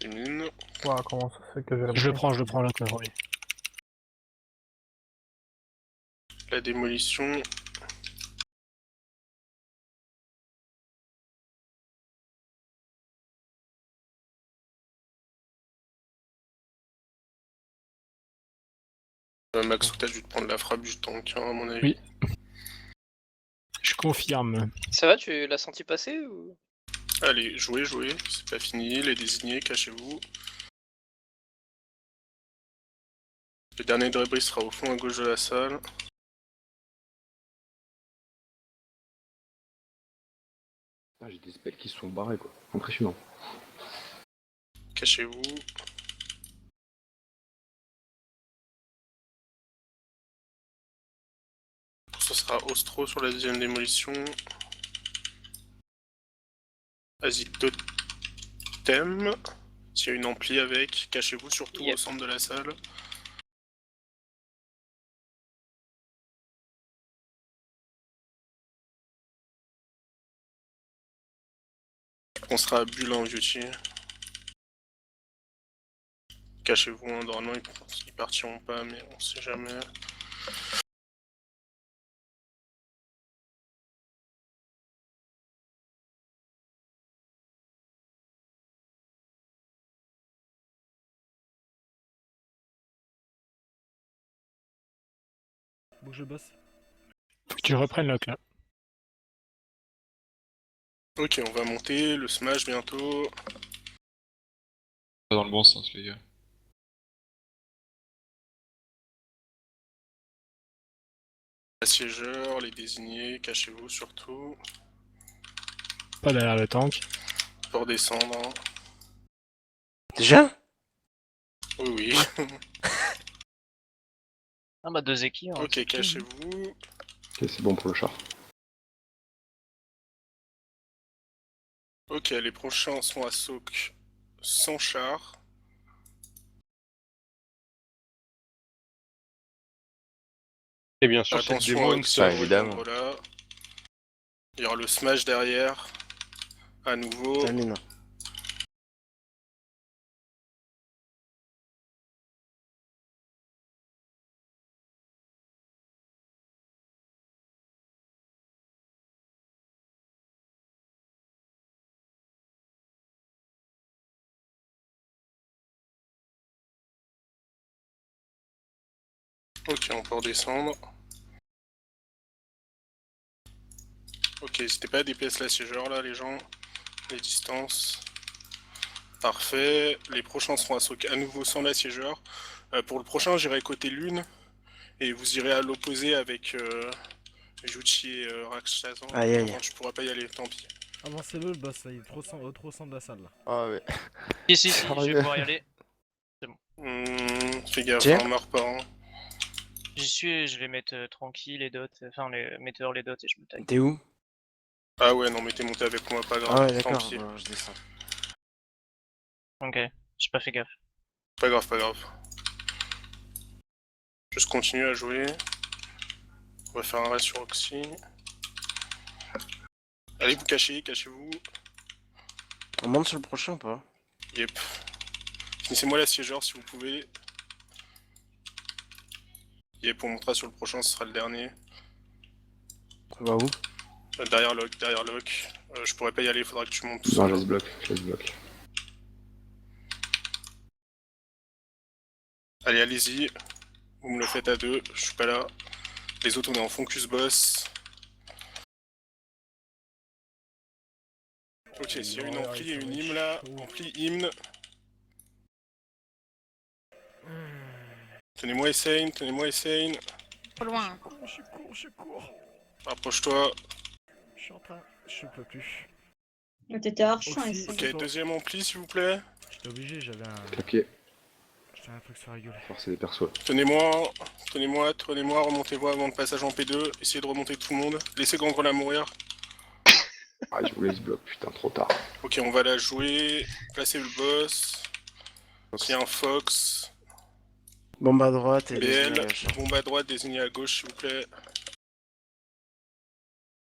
Élimine. Ouah, comment ça se fait que j'ai la Je le prends là, quoi. Oui. La démolition. Max, t'as dû te prendre la frappe du tank, hein, à mon avis. Oui. Je confirme. Ça va, tu l'as senti passer ou... Allez, jouez, c'est pas fini, les désignés, cachez-vous. Le dernier débris sera au fond à gauche de la salle. Ah, j'ai des spells qui se sont barrés, quoi. Impressionnant. Cachez-vous. Ce sera Ostro sur la deuxième démolition. Vas-y, totem. S'il y a une ampli avec, cachez-vous surtout au centre de la salle. On sera à bulle en beauty. Cachez-vous, hein, normalement ils partiront pas, mais on sait jamais. Bouge le boss. Faut que tu reprennes là. Ok, on va monter, le smash bientôt. Pas dans le bon sens, les gars. Assiégeurs, les désignés, cachez-vous surtout. Pas derrière le tank. Pour descendre. Hein. Déjà? Oui, oui. Ah bah 2 équipes. Hein, ok, cachez-vous. Ok, c'est bon pour le char. Ok, les prochains sont à Soak sans char. Et bien sûr, cette Attention démo, à Oxford, évidemment. voilà. Il y aura le smash derrière. À nouveau. Termine. Ok, on peut redescendre. Ok, n'hésitez pas à DPS l'assiégeur là, les gens. Les distances. Parfait. Les prochains seront à nouveau sans l'assiégeur. Pour le prochain, j'irai côté lune. Et vous irez à l'opposé avec Juchi et Rakshazan. Aïe, aïe. Non, tu pourras pas y aller, tant pis. Avancez-le, le boss, là, il est trop au centre de la salle là. Ah ouais. Si, je vais pouvoir y aller. Fais gaffe, Tiens. on meurt pas. Hein. J'y suis et je vais mettre tranquille les dots, enfin les metteurs, les dots et je me taille. T'es où? Ah ouais, non mais t'es monté avec moi, pas grave, Ah ouais, tant d'accord, pis. bon, je descends. Ok, j'ai pas fait gaffe. Pas grave, pas grave. Juste continue à jouer. On va faire un raid sur Oxy. Allez vous cacher, cachez-vous. On monte sur le prochain ou pas? Yep. Finissez-moi l'assiégeur si vous pouvez. Yep, on montera sur le prochain, ce sera le dernier. On va où? Derrière Lock, derrière Lock. Je pourrais pas y aller, faudra que tu montes tout Non, seul. je laisse bloc. Allez, allez-y. Vous me le faites à deux, je suis pas là. Les autres, on est en Focus Boss. Ok, s'il y a une ampli et une hymne là, ampli, hymne. Tenez-moi Essane, Trop loin. Je cours. Rapproche-toi. Je suis en train. Je peux plus. T'étais archant Oxy, ici. Ok, deuxième ampli s'il vous plaît. J'étais obligé, j'avais un. Claqué. J'avais un truc sur la gueule. Forcer les persos. Tenez-moi, remontez-vous avant le passage en P2. Essayez de remonter tout le monde. Laissez Gangrel mourir. Ah, je vous laisse bloc, putain, trop tard. Ok, on va la jouer. Placez le boss. Il y a un Fox. Bombe à droite et BL. Bombe à droite, désigné à gauche s'il vous plaît.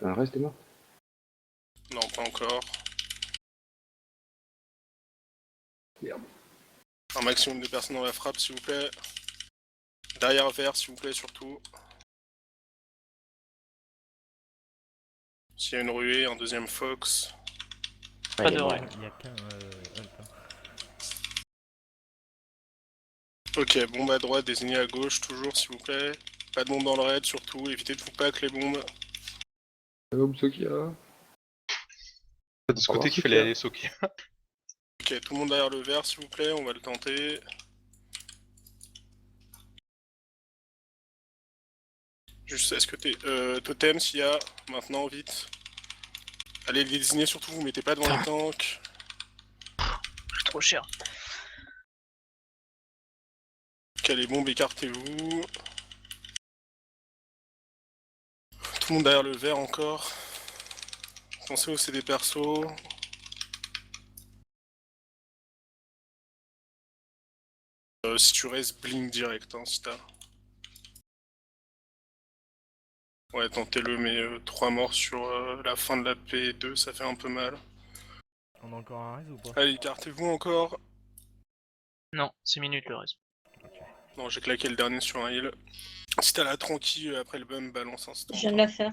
Un reste des morts? Non, pas encore. Merde. Un maximum de personnes dans la frappe, s'il vous plaît. Derrière vert, s'il vous plaît, surtout. S'il y a une ruée, un deuxième Fox. Pas de ruée. Il y a qu'un Hulk, hein. Ok, bombe à droite, désignée à gauche, toujours, s'il vous plaît. Pas de bombe dans le raid, surtout. Évitez de vous pack les bombes. Sokia. C'est de ce côté qu'il fallait aller Sokia. Ok, tout le monde derrière le vert, s'il vous plaît, on va le tenter. Juste, est-ce que t'es... totem, s'il y a, maintenant, vite. Allez les désigner, surtout, vous mettez pas devant les tanks. Trop cher. Ok, les bombes, écartez-vous. Tout le monde derrière le vert encore. Pensez au CD perso. Si tu restes, blink direct, hein, si t'as. Ouais, tentez-le, mais 3 morts sur la fin de la P2, ça fait un peu mal. On a encore un raise ou pas? Allez, écartez-vous encore. Non, 6 minutes le reste. Non, j'ai claqué le dernier sur un heal. Si t'as la tranquille, après le bum, balance instant. Je viens de la faire.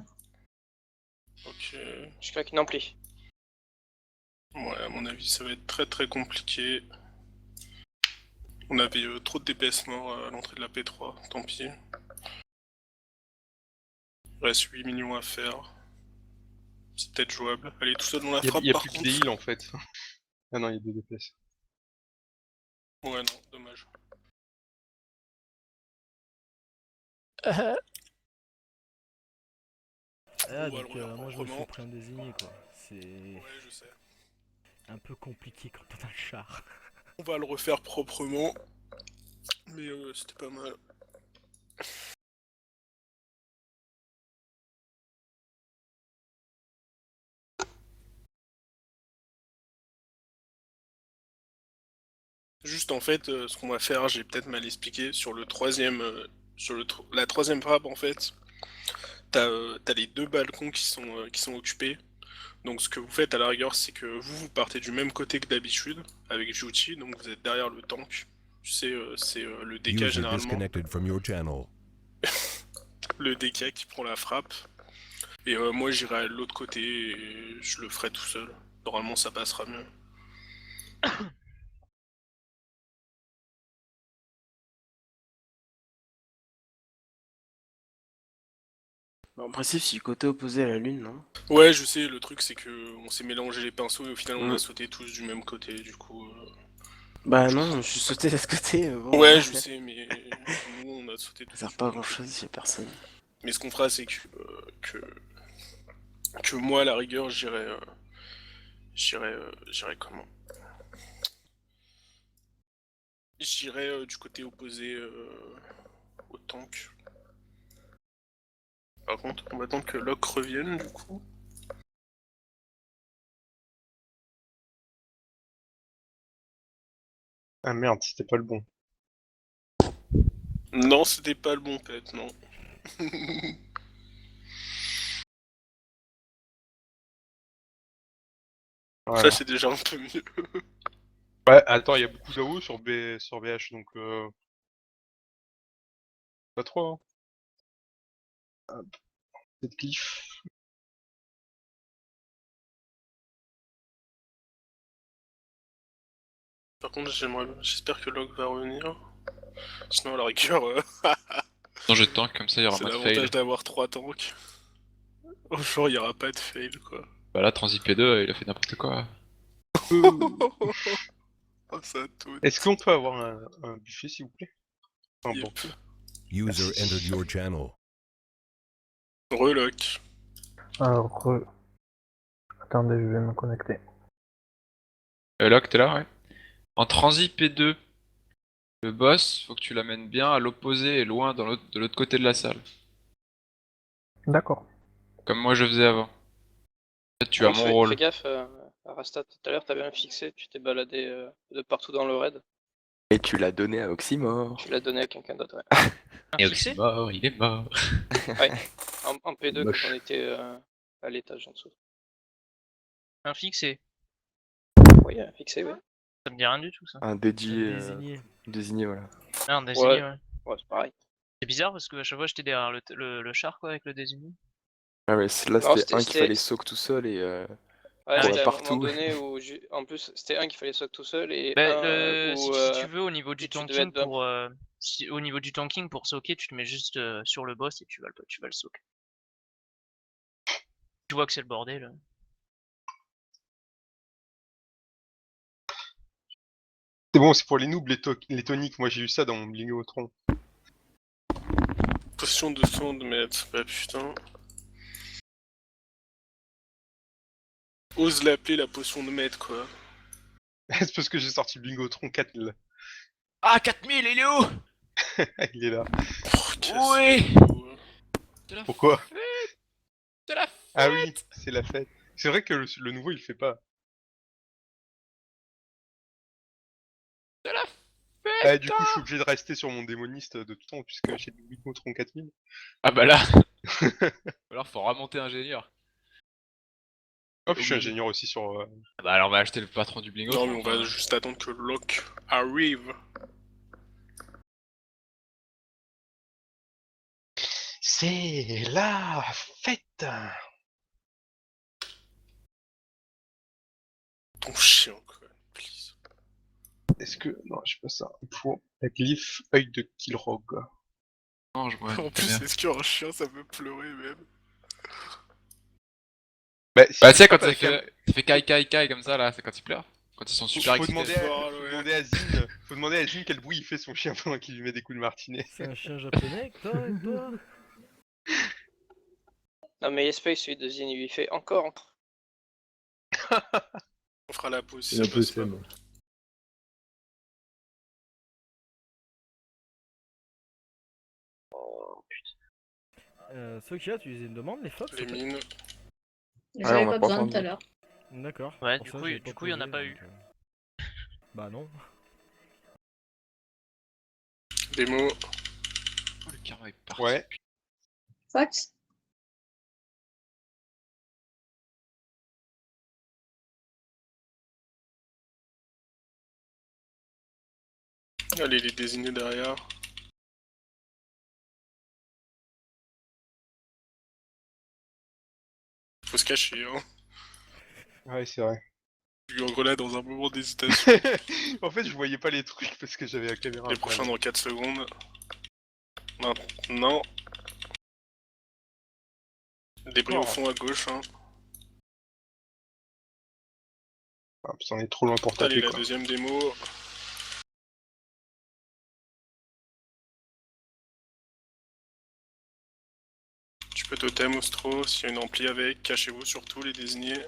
Ok. Je claque une ampli. Ouais, à mon avis, ça va être très très compliqué. On avait trop de DPS morts à l'entrée de la P3, tant pis. Il reste 8 millions à faire. C'est peut-être jouable. Allez, tout seul dans la frappe, Il y a par plus que contre. des heals en fait. Ah non, il y a des DPS. Ouais, non, dommage. Ah, On va donc le refaire moi je me suis proprement. pris un désigné quoi. C'est Ouais, je sais. un peu compliqué quand on a le char. On va le refaire proprement. Mais c'était pas mal. Juste en fait, ce qu'on va faire, j'ai peut-être mal expliqué, sur le troisième, la troisième frappe en fait, t'as les deux balcons qui sont occupés. Donc ce que vous faites à la rigueur, c'est que vous partez du même côté que d'habitude, avec Juti, donc vous êtes derrière le tank. Tu sais, c'est le DK User généralement, disconnected from your channel. le DK qui prend la frappe. Et moi j'irai à l'autre côté et je le ferai tout seul. Normalement ça passera mieux. En principe, si côté opposé à la lune, non? Ouais, je sais, le truc c'est que on s'est mélangé les pinceaux et au final on a Mm. sauté tous du même côté, du coup... Bah non, je suis sauté de ce côté. Bon. Ouais, je sais, mais nous on a sauté tous Ça sert du pas à même grand côté. chose, y'a personne. Mais ce qu'on fera c'est que moi à la rigueur j'irai comment? J'irai du côté opposé au tank. Par contre, on va attendre que Locke revienne du coup. Ah merde, c'était pas le bon. Non, c'était pas le bon pet, non. Voilà. Ça c'est déjà un peu mieux. Ouais, attends, il y a beaucoup d'AO sur BH, donc pas trop, hein. Hop. Cette cliff. Par contre, j'espère que Locke va revenir. Sinon, à la rigueur, Changer de tank, comme ça il y aura c'est moins de l'avantage fail. d'avoir 3 tanks. Au jour, il n'y aura pas de fail, quoi. Bah là, Transi P2, il a fait n'importe quoi. Oh, ça tout. Est-ce qu'on peut avoir un buffet, s'il vous plaît? Enfin, bon. User entered your channel. Relock. Alors, attendez, je vais me connecter. Locke, t'es là, ouais. En Transi P2, le boss, faut que tu l'amènes bien à l'opposé et loin de l'autre côté de la salle. D'accord. Comme moi je faisais avant. Peut-être tu as mon Fais rôle. gaffe, Rasta, tout à l'heure t'as bien fixé, tu t'es baladé de partout dans le raid. Et tu l'as donné à Oxymore. Tu l'as donné à quelqu'un d'autre, ouais. Et Oxymore, il est mort. Ouais, en P2 Moche. quand on était à l'étage en dessous. Un fixé. Oui, fixé, oui. Ça me dit rien du tout ça. Un dédié. Désigné. Désigné, voilà. Ah, un désigné, ouais. Ouais, c'est pareil. C'est bizarre parce que à chaque fois j'étais derrière le char quoi avec le désigné. Ah ouais, là Non, c'était un qui fallait soak tout seul et Ouais, courir c'était à un moment partout. donné où en plus c'était un qu'il fallait soak tout seul et Bah, un où si tu veux au niveau du tu devais tanking être bump. pour au niveau du tanking pour soaker, tu te mets juste sur le boss et tu vas le soak. Tu vois que c'est le bordel. C'est bon, c'est pour les noobs, les toniques. Moi, j'ai eu ça dans mon Blingo-tron. Potion de son de maître, bah putain. Ose l'appeler la potion de maître, quoi. C'est parce que j'ai sorti Blingo-tron 4000. Ah, 4000, il est où? Il est là. Oui. Pourquoi? C'est la fête. Ah oui, c'est la fête. C'est vrai que le nouveau, il le fait pas. C'est la Ah, du coup, je suis obligé de rester sur mon démoniste de tout temps, puisque j'ai du Blingo-tron 4000. Ah bah là. Alors faut remonter ingénieur. Hop, je suis ingénieur aussi sur... Ah bah alors on va acheter le patron du Blingo. Non, mais on va juste attendre que Locke arrive. C'est la fête. Ton chien, quoi. Please. Est-ce que... Non, je sais pas ça. Pour la glyphe œil de Kilrog. Mange-moi. En plus, est-ce qu'un chien, ça peut pleurer, même? Bah, Bah tu sais quand ça fait kai comme ça là, c'est quand il pleure. Quand ils sont super faut excités. demander à Zine quel bruit il fait son chien pendant qu'il lui met des coups de martinet. C'est un chien japonais, toi? Non mais Space celui de Zine il lui fait encore. On fera la pause. C'est un peu sème. Sokia, tu faisais une demande, les fox? Les mines. J'avais pas besoin tout à l'heure. D'accord. Ouais, Pour du ça, coup, j'ai il y en a posé, pas donc, eu. Bah non. Démo. Oh, le karma est parti. Ouais. Fox? Allez, les désigner derrière. Faut se cacher, hein. Ouais, c'est vrai. J'ai eu en grenade dans un moment d'hésitation. En fait, je voyais pas les trucs parce que j'avais la caméra. Les prochains dans 4 secondes. Maintenant. Débris au fond à gauche, hein. Ah, ça en est trop loin pour taper, Allez, la quoi. deuxième démo. Tu peux totem, Ostro, s'il y a une ampli avec, cachez-vous surtout, les désignés.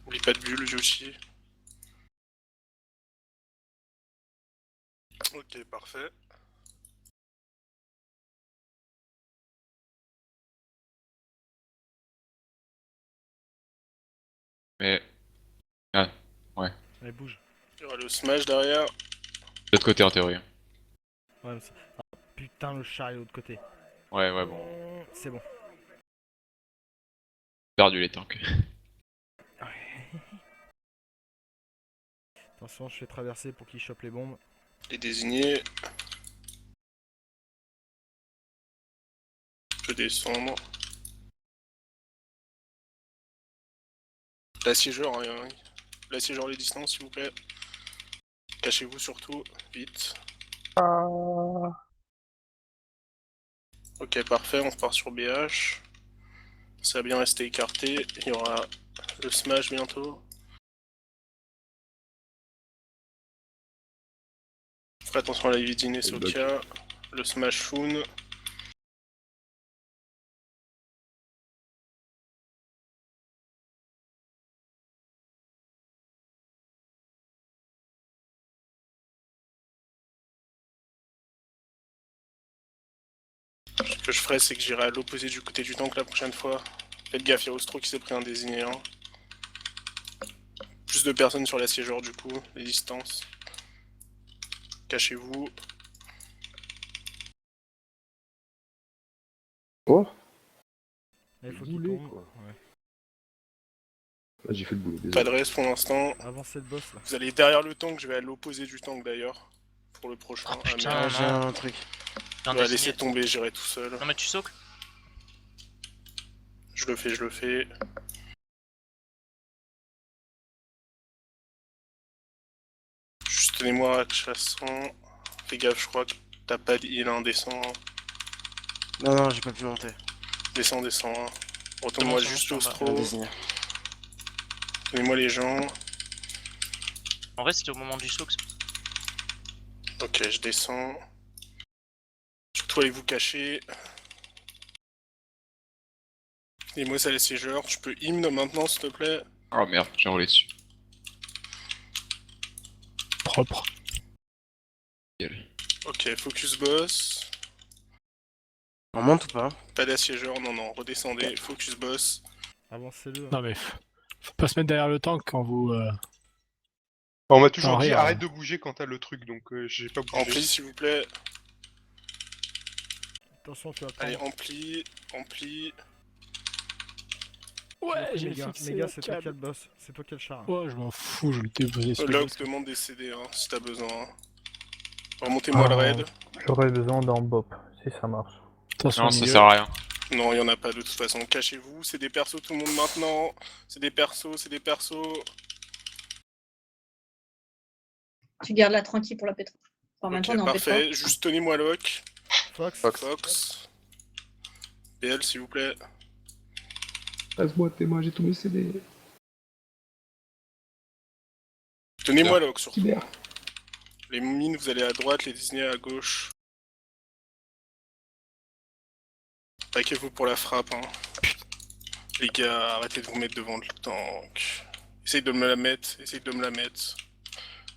Oublie pas de bulle, Yoshi. Ok, parfait. Mais... Ah, ouais. Allez, bouge. Il y aura le smash derrière. De l'autre côté en théorie. Ouais, mais ah, putain, le chat est de l'autre côté. Ouais, bon. C'est bon. Perdu les tanks. Attention, je fais traverser pour qu'il chope les bombes. Les désignés. Je peux descendre. L'assiégeur, hein. L'assiégeur les distances, s'il vous plaît. Cachez-vous surtout, vite. Ok, parfait, on repart sur BH. Ça va bien rester écarté. Il y aura le smash bientôt. Fais attention à la Vidine et Soka. Le smash Foon. Ce que je ferai, c'est que j'irai à l'opposé du côté du tank la prochaine fois. Faites gaffe, il y a Ostro qui s'est pris un désigné. Hein. Plus de personnes sur l'assiégeur du coup, les distances. Cachez-vous. Oh, Il faut Le qu'il boulet, tombe. quoi. Ouais. là j'ai fait le boulot, Pas désolé. de reste pour l'instant. Avancez le boss là. Vous allez derrière le tank, je vais à l'opposé du tank d'ailleurs. Pour le prochain. Oh, putain. merde. J'ai un truc. J'ai un Ouais, désigné. laissez tomber, j'irai tout seul. Non mais tu soques. Je le fais. Juste tenez-moi à chassant. Fais gaffe, je crois que t'as pas d'heal, hein, descends. Non, j'ai pas pu monter. Descends. Retourne-moi C'est bon, juste c'est au bon, ça va. stro. Désigné. Donnez-moi les gens. En vrai c'était au moment du soak. Ok, je descends. Surtout allez vous cacher. Et moi ça les siégeurs. Tu peux hymne maintenant s'il te plaît. Oh merde, j'ai roulé dessus. Propre. Nickel. Ok, focus boss. On monte ou pas? Pas d'assiégeur, non, redescendez. Focus boss. Avancez-le. Non mais faut pas se mettre derrière le tank quand vous. On m'a toujours dit Arrière, arrête hein. de bouger quand t'as le truc, donc j'ai pas bougé. Ampli s'il vous plaît. Attention, tu vas Allez, prendre. ampli. Ouais, j'ai Les gars, fixé les gars, le c'est toi qui as câble. le boss. C'est toi qui as le char. Ouais, je m'en fous, je vais le déposer sur le Log boss. demande des CD hein, si t'as besoin. hein. Remontez-moi le raid. J'aurais besoin d'un bop, si ça marche. Attention Non, au ça milieu. sert à rien. Non, y en a pas de toute façon. Cachez-vous, c'est des persos tout le monde maintenant. C'est des persos. Tu gardes la tranquille pour la P3. Enfin, Ok, maintenant, on est en parfait. P3. Juste tenez-moi lock. Fox. Fox. PL s'il vous plaît. Passe-moi tes mains, j'ai tous mes CD. Tenez-moi lock surtout. Cyber. Les mines, vous allez à droite, les Disney à gauche. Paquez-vous pour la frappe. Hein. Les gars, arrêtez de vous mettre devant le tank. Essayez de me la mettre.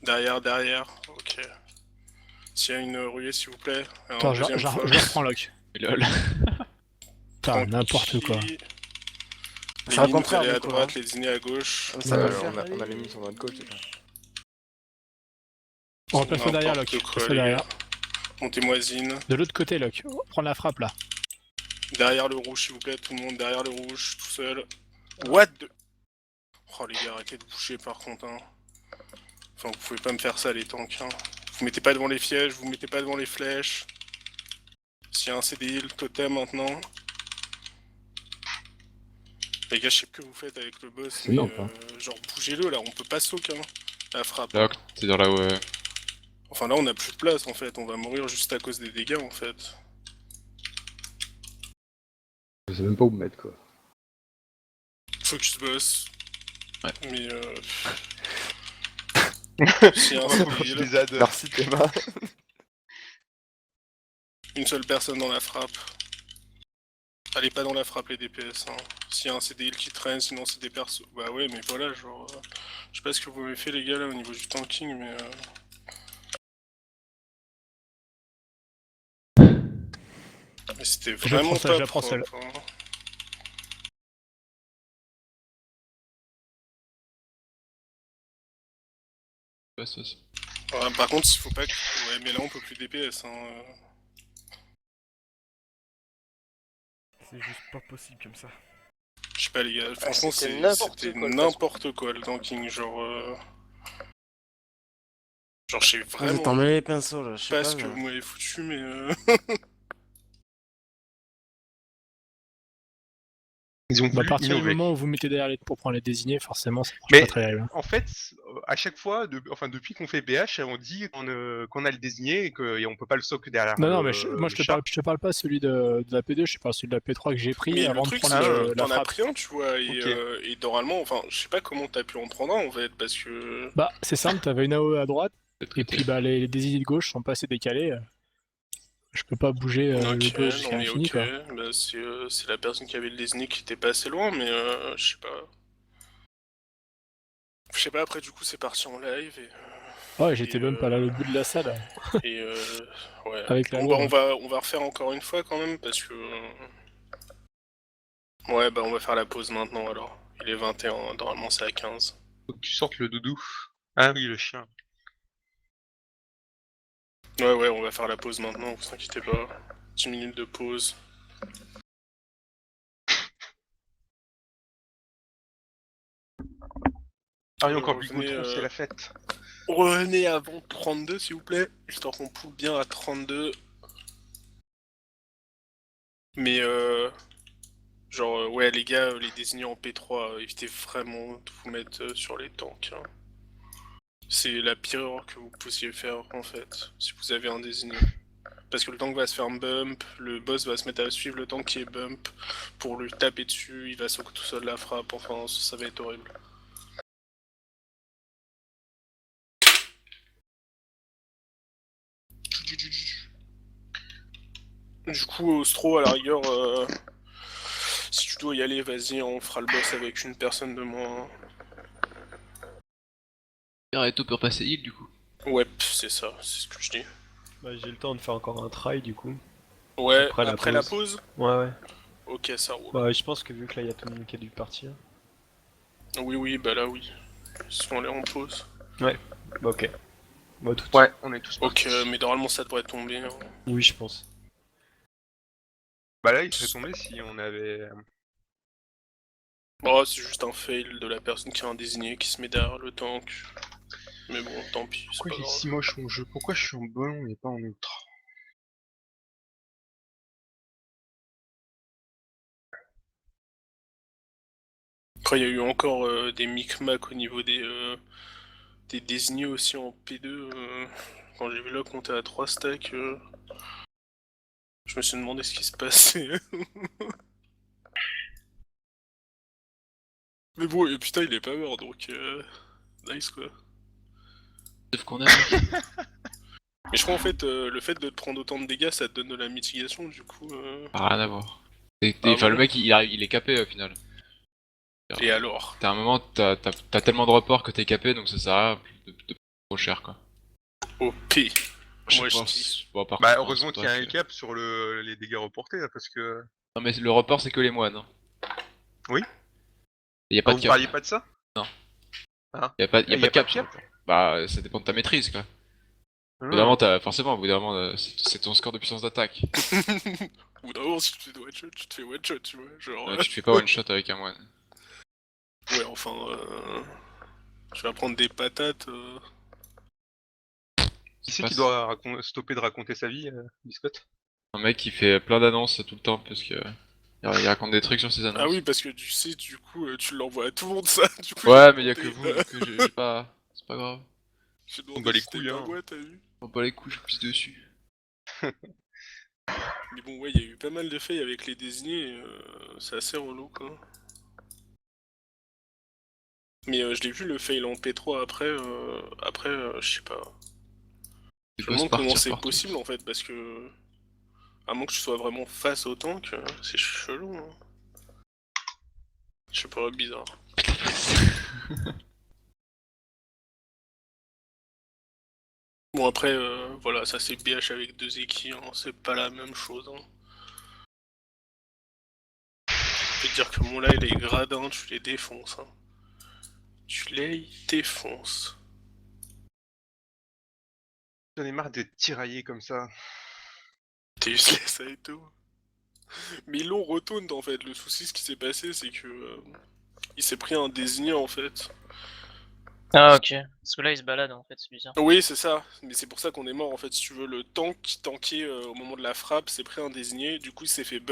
Derrière. Ok. S'il y a une ruée, s'il vous plaît. Un Attends, je deuxième Fox. reprends Lock. Lol. Putain, n'importe quoi. Les C'est au mines, vous contraire, allez à du coup, droite, hein. les Disney à gauche. Comme ça va le on, faire. a les mis sur notre gauche déjà. On replace-le derrière N'importe Lock. quoi, Place-le les derrière. gars. Montez-moi Zine. De l'autre côté, Lock. Prends la frappe là. Derrière le rouge, s'il vous plaît, tout le monde derrière le rouge, tout seul. What the... Oh les gars, arrêtez de bouger par contre. Hein. Enfin, vous pouvez pas me faire ça les tanks. Hein. Vous mettez pas devant les pièges, vous mettez pas devant les flèches. S'il y a un CDI, le totem maintenant. Les gars, je sais plus ce que vous faites avec le boss, C'est mais énorme, hein. genre bougez-le là, on peut pas soak hein. La frappe. Là, t'es dans la... Ouais. Enfin là, on a plus de place en fait, on va mourir juste à cause des dégâts en fait. Je sais même pas où me mettre quoi. Focus boss. Ouais. Mais s'il y a un Je CDI, les adore. Merci Théma. une seule personne dans la frappe. Allez pas dans la frappe les DPS hein. S'il y a un CDI qui traîne, sinon c'est des persos. Bah ouais mais voilà genre... je sais pas ce que vous m'avez fait les gars là au niveau du tanking mais... Mais c'était vraiment ça, pas je la prends seule. propre, hein. Ouais, par contre il faut pas que... Ouais mais là on peut plus DPS hein. C'est juste pas possible comme ça. Je sais pas les gars, franchement c'était c'était n'importe quoi, le n'importe quoi le tanking, genre... Genre je sais Vous vraiment êtes emmêlés les pinceaux là, je sais pas pas. ce que mais- vous m'avez foutu mais... Ils ont Bah, à voulu partir du innover. moment où vous mettez derrière les pour prendre les désignés, forcément ça marche Mais pas très bien. en fait, à chaque fois, depuis qu'on fait BH, on dit qu'on a le désigné et qu'on peut pas le sock derrière. Non, mais moi le chat. je te parle pas celui de la P2, je te parle celui de la P3 que j'ai pris Mais avant le truc de c'est prendre que la t'en as frappe. pris un tu vois, et, Ok. et normalement, enfin je sais pas comment t'as pu en prendre un en fait, parce que... Bah, c'est simple, t'avais une AOE à droite, et puis bah, les désignés de gauche sont pas assez décalés. Je peux pas bouger le Ok, boss jusqu'à non mais l'infini ok, quoi. bah, c'est la personne qui avait le désigné qui était pas assez loin, mais je sais pas. Je sais pas, après du coup c'est parti en live et... Ouais, j'étais même pas là au bout de la salle. Et ouais. Avec la Bon, loi, bah, on va refaire encore une fois quand même parce que... Ouais bah on va faire la pause maintenant alors. Il est 21, normalement c'est à 15. Faut que tu sortes le doudou. Ah oui, le chien. Ouais on va faire la pause maintenant, vous inquiétez pas. 10 minutes de pause. Ah, et encore Revenez, Bigotron, c'est la fête. Revenez avant 32 s'il vous plaît, histoire qu'on poule bien à 32. Mais genre ouais les gars, les désignés en P3, évitez vraiment de vous mettre sur les tanks. Hein. C'est la pire erreur que vous puissiez faire en fait, si vous avez un désigné. Parce que le tank va se faire bump, le boss va se mettre à suivre le tank qui est bump pour lui taper dessus, il va soak tout seul la frappe, enfin ça va être horrible. Du coup, Ostro, à la rigueur, si tu dois y aller, vas-y, on fera le boss avec une personne de moins. Reto peut repasser heal du coup. Ouais, c'est ça, c'est ce que je dis. Bah, j'ai le temps de faire encore un try du coup. Ouais, après la pause. Ouais, ouais. Ok, ça roule. Bah, je pense que vu que là, il y a tout le monde qui a dû partir. Oui, bah là, oui. Ils sont allés en pause. Ouais, bah, ok. Bah, tout. Ouais, on est tous Ok, partis. mais normalement, ça devrait tomber. Hein. Oui, je pense. Bah là, il serait tombé si on avait... Bon, c'est juste un fail de la personne qui a un désigné qui se met derrière le tank. Mais bon, tant pis, c'est Pourquoi pas il est grave. si moche mon jeu? Pourquoi je suis en ballon et pas en ultra? Après, il y a eu encore des micmacs au niveau des désignés aussi en P2. Quand j'ai vu là compter à 3 stacks, je me suis demandé ce qui se passait. Mais bon, et putain, il est pas mort donc nice quoi. Sauf qu'on a. Mais je crois en fait, le fait de te prendre autant de dégâts, ça te donne de la mitigation du coup. Rien à voir. Enfin, bon le mec il est capé au final. Et alors? T'as un moment, t'as tellement de reports que t'es capé donc ça sert à rien de prendre trop cher quoi. OP. Moi je dis. Bon, par Bah contre, heureusement c'est qu'il y a pas un que- cap sur les dégâts reportés là, parce que... Non mais le report c'est que les moines. Hein. Oui. Y a pas Ah, de vous cap. parliez pas de ça? Non. Ah. Y a pas Y a de pas cap de sur le cap report. Bah ça dépend de ta maîtrise quoi. Au bout d'un moment, forcément, au bout d'un moment, c'est ton score de puissance d'attaque. Au bout d'un moment, si tu te fais one shot, tu te fais one shot, tu vois. Genre. Tu te fais pas one shot avec un moine. Ouais, enfin. Tu vas prendre des patates. Qui c'est qui doit stopper de raconter sa vie, Biscotte? Un mec qui fait plein d'annonces tout le temps parce que. Il raconte des trucs sur ses annonces. Ah oui, parce que tu sais, du coup, tu l'envoies à tout le monde ça. Du coup, ouais, mais y'a que vous, que j'ai pas. C'est pas grave. On bat les couilles, hein. On bat les couilles, je pisse dessus. Mais bon, ouais, il y a eu pas mal de faits avec les désignés, c'est assez relou quoi. Mais je l'ai vu le fail en P3 après, je sais pas. Je me demande comment c'est possible en fait, parce que. À moins que tu sois vraiment face au tank, c'est chelou. Hein. Je sais pas, bizarre. Bon après, voilà, ça c'est BH avec 2 équipes, hein, c'est pas la même chose. Hein. Je peux te dire que mon là, les gradins, tu les défonces. Hein. Tu les défonces. J'en ai marre d'être tiraillé comme ça. T'es useless et tout. Mais ils l'ont retaunt en fait, le souci ce qui s'est passé c'est que... il s'est pris un désigné en fait. Ah ok, parce que là il se balade en fait, c'est bizarre. Oui c'est ça, mais c'est pour ça qu'on est mort en fait, si tu veux, le tank qui tankait au moment de la frappe s'est pris un désigné, du coup il s'est fait